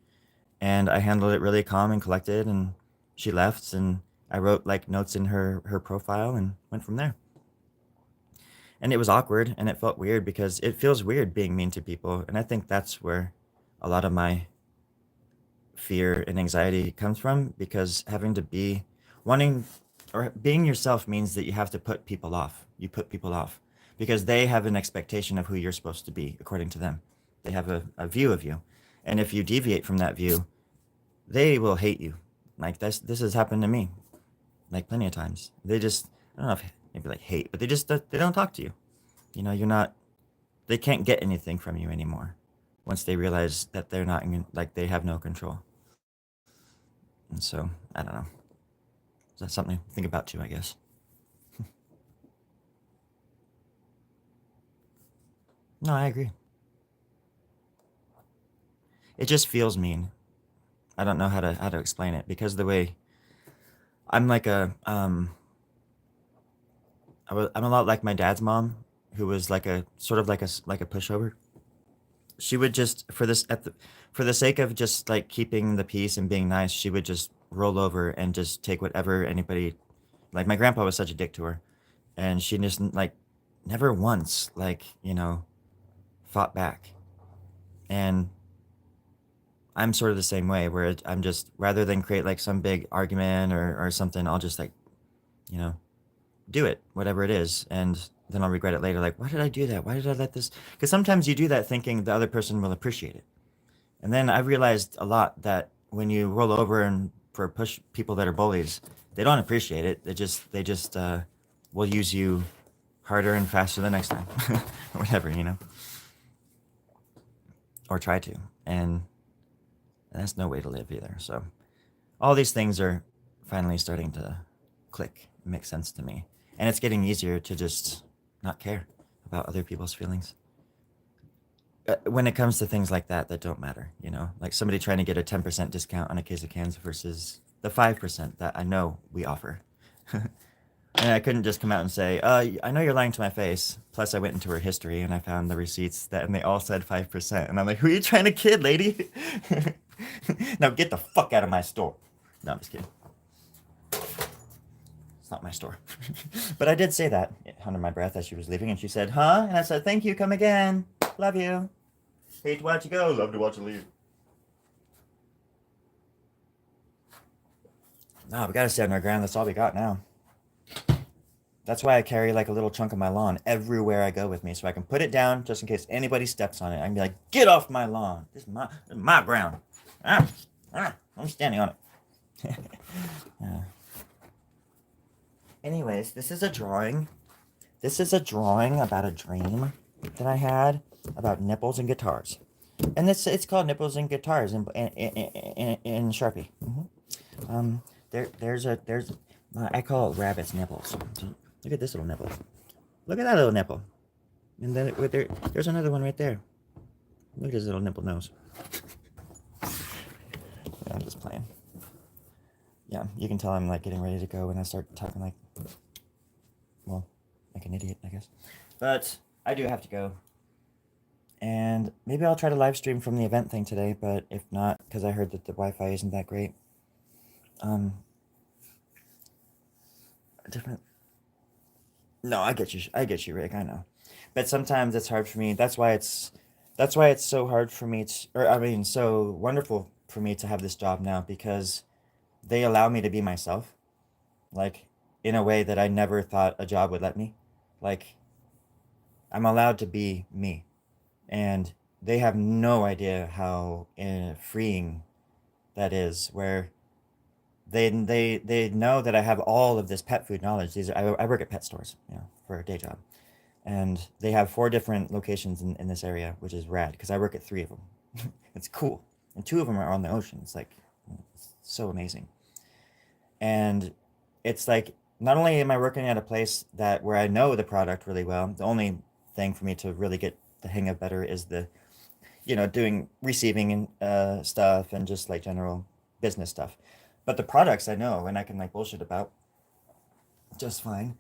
A: And I handled it really calm and collected, and she left, and I wrote like notes in her profile and went from there. And it was awkward and it felt weird because it feels weird being mean to people. And I think that's where a lot of my fear and anxiety comes from because having to be wanting or being yourself means that you have to put people off. You put people off because they have an expectation of who you're supposed to be according to them. They have a view of you. And if you deviate from that view, they will hate you. Like this has happened to me like plenty of times. They just I don't know if maybe like hate, but they don't talk to you. You know, you're not they can't get anything from you anymore once they realize that they're not like they have no control. And so, I don't know. That's something to think about too, I guess. No, I agree. It just feels mean. I don't know how to explain it because the way I'm like I'm a lot like my dad's mom, who was like a sort of like a pushover. She would just for the sake of just like keeping the peace and being nice, she would just roll over and just take whatever anybody like my grandpa was such a dick to her, and she just like never once like fought back. And I'm sort of the same way where I'm just rather than create like some big argument or something, I'll just like you know do it whatever it is, and then I'll regret it later. Like, why did I do that? Why did I let this? Because sometimes you do that thinking the other person will appreciate it, and then I realized a lot that when you roll over and for push people that are bullies, they don't appreciate it. They just will use you harder and faster the next time, or whatever, or try to, and that's no way to live either. So all these things are finally starting to click and make sense to me, and it's getting easier to just not care about other people's feelings. When it comes to things like that don't matter, like somebody trying to get a 10% discount on a case of cans versus the 5% that I know we offer. And I couldn't just come out and say, I know you're lying to my face. Plus, I went into her history and I found the receipts and they all said 5%. And I'm like, who are you trying to kid, lady? Now get the fuck out of my store. No, I'm just kidding. It's not my store. But I did say that under my breath as she was leaving, and she said, huh? And I said, thank you, come again. Love you. Hate to watch you go, love to watch you leave. No, we gotta stay on our ground. That's all we got now. That's why I carry like a little chunk of my lawn everywhere I go with me, so I can put it down just in case anybody steps on it. I can be like, get off my lawn. This is my ground. I'm standing on it. Yeah. Anyways, this is a drawing. This is a drawing about a dream that I had about nipples and guitars. And it's called Nipples and Guitars in Sharpie. There's I call rabbits nipples. Look at this little nipple. Look at that little nipple. And then there's another one right there. Look at his little nipple nose. Yeah, I'm just playing. Yeah, you can tell I'm like getting ready to go when I start talking like, well, like an idiot, I guess. But I do have to go. And maybe I'll try to live stream from the event thing today, but if not, because I heard that the Wi-Fi isn't that great. Um, different. No, I get you. I get you, Rick. I know, but sometimes it's hard for me. That's why it's so hard for me to, or I mean, so wonderful for me to have this job now because they allow me to be myself, like in a way that I never thought a job would let me. Like I'm allowed to be me, and they have no idea how freeing that is. Where they know that I have all of this pet food knowledge. I work at pet stores, for a day job, and they have 4 different locations in this area, which is rad because I work at 3 of them. It's cool, and 2 of them are on the ocean. It's so amazing, and it's like not only am I working at a place that where I know the product really well. The only thing for me to really get the hang of better is the doing receiving and stuff and just like general business stuff. But the products I know and I can like bullshit about just fine.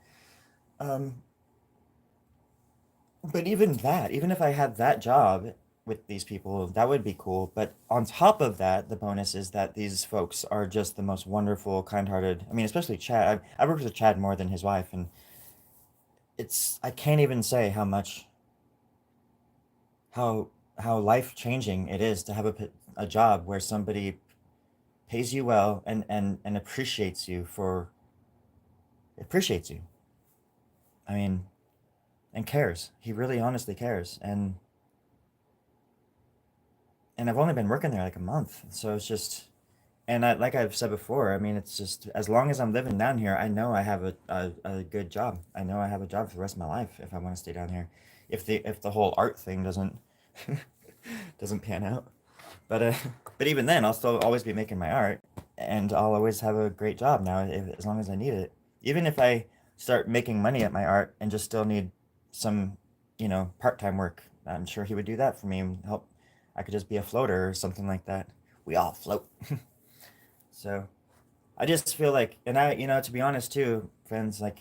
A: Um, but even that, even if I had that job with these people, that would be cool. But on top of that, the bonus is that these folks are just the most wonderful, kind-hearted. I mean, especially Chad. I worked with Chad more than his wife, and I can't even say how much how how life changing it is to have a job where somebody pays you well and appreciates you. I mean, and cares. He really honestly cares. And I've only been working there like a month. So it's just and like I've said before, I mean it's just as long as I'm living down here, I know I have a good job. I know I have a job for the rest of my life if I want to stay down here. If the whole art thing doesn't doesn't pan out. But but even then, I'll still always be making my art, and I'll always have a great job now as long as I need it. Even if I start making money at my art and just still need some, part-time work, I'm sure he would do that for me and help. I could just be a floater or something like that. We all float. So I just feel like, and to be honest too, friends, like,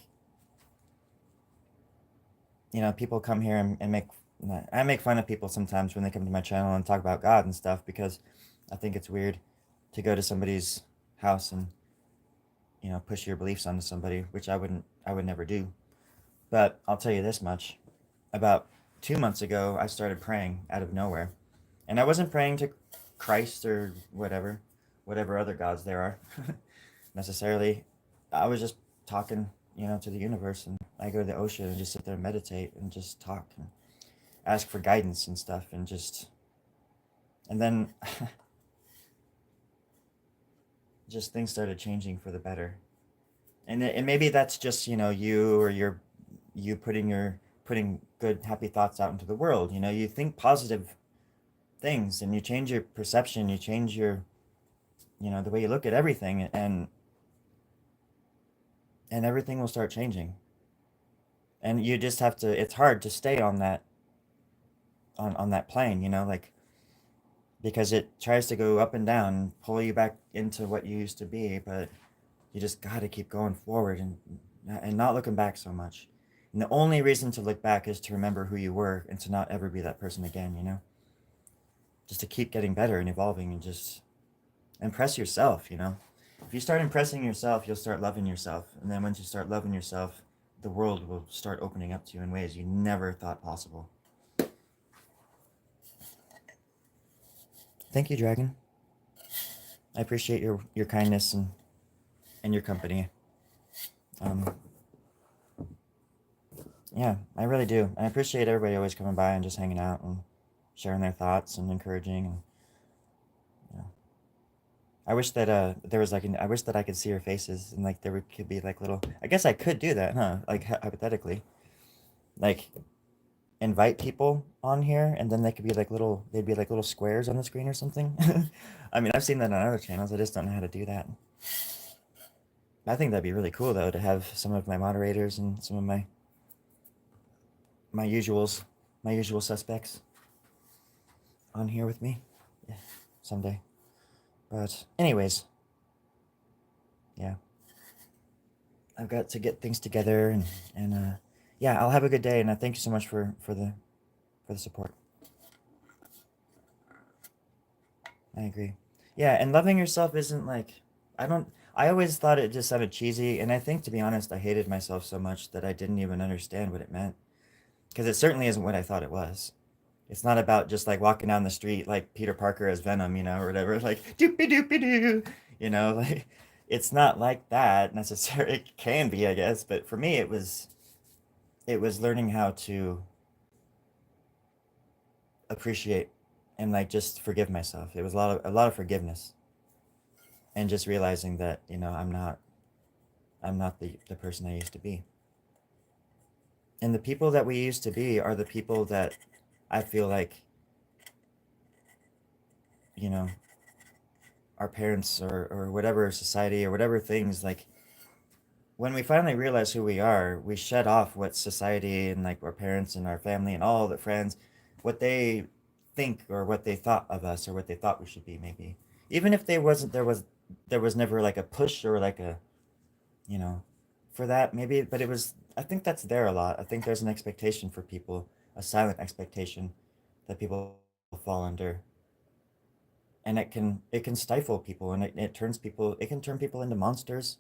A: people come here and I make fun of people sometimes when they come to my channel and talk about God and stuff because I think it's weird to go to somebody's house and push your beliefs onto somebody, which I would never do. But I'll tell you this much: about 2 months ago, I started praying out of nowhere, and I wasn't praying to Christ or whatever other gods there are necessarily. I was just talking, to the universe, and I go to the ocean and just sit there and meditate and just talk and ask for guidance and stuff, and then just things started changing for the better. And maybe that's just you or you putting good happy thoughts out into the world. You think positive things and you change your perception, you change your the way you look at everything, and everything will start changing. And you just have to, it's hard to stay on that plane, like because it tries to go up and down and pull you back into what you used to be, but you just got to keep going forward and not looking back so much. And the only reason to look back is to remember who you were and to not ever be that person again. Just to keep getting better and evolving and just impress yourself. If you start impressing yourself, you'll start loving yourself. And then once you start loving yourself, the world will start opening up to you in ways you never thought possible. Thank you, Dragon. I appreciate your kindness and your company. Um, yeah, I really do. I appreciate everybody always coming by and just hanging out and sharing their thoughts and encouraging. And yeah, I wish that there was I wish that I could see your faces and like could be like little. I guess I could do that, huh? Like hypothetically, like invite people on here and then they'd be like little squares on the screen or something. I mean, I've seen that on other channels. I just don't know how to do that. I think that'd be really cool though to have some of my moderators and some of my usuals, my usual suspects on here with me. Yeah, someday. But anyways, yeah, I've got to get things together and yeah, I'll have a good day and thank you so much for the support. I agree. Yeah, and loving yourself isn't like I don't I always thought it just sounded cheesy, and I think to be honest, I hated myself so much that I didn't even understand what it meant. Because it certainly isn't what I thought it was. It's not about just like walking down the street like Peter Parker as Venom, or whatever, like doopy doopy doo, like it's not like that necessarily. It can be, I guess, but for me, it was learning how to appreciate and like just forgive myself. It was a lot of forgiveness and just realizing that I'm not the person I used to be. And the people that we used to be are the people that I feel like, you know, our parents or whatever society or whatever things, like when we finally realize who we are, we shut off what society and like our parents and our family and all the friends, what they think or what they thought of us or what they thought we should be, maybe. Even if there was never like a push or like a, you know, for that maybe, but I think that's there a lot. I think there's an expectation for people, a silent expectation that people fall under, and it can stifle people, and it can turn people into monsters.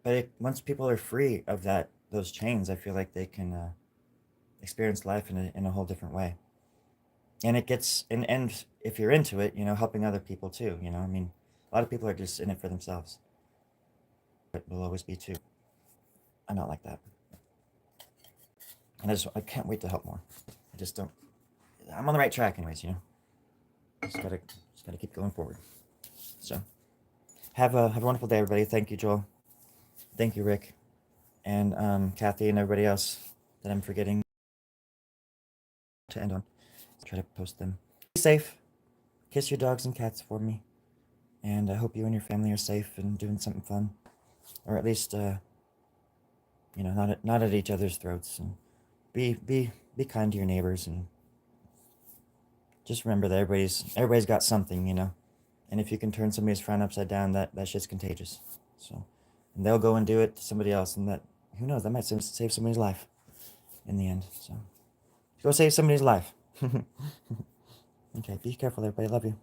A: But once people are free of those chains, I feel like they can experience life in a whole different way. And it gets and if you're into it, helping other people too. I mean, a lot of people are just in it for themselves. But will always be too. I'm not like that, and I can't wait to help more. I just don't. I'm on the right track, anyways. Just gotta keep going forward. So have a wonderful day, everybody. Thank you, Joel. Thank you, Rick, and Kathy, and everybody else that I'm forgetting to end on. Try to post them. Be safe. Kiss your dogs and cats for me, and I hope you and your family are safe and doing something fun, or at least not at each other's throats. And be kind to your neighbors, and just remember that everybody's got something. And if you can turn somebody's frown upside down, that shit's contagious. So, and they'll go and do it to somebody else, and who knows, that might save somebody's life in the end. So, go save somebody's life. Okay, be careful, everybody. Love you.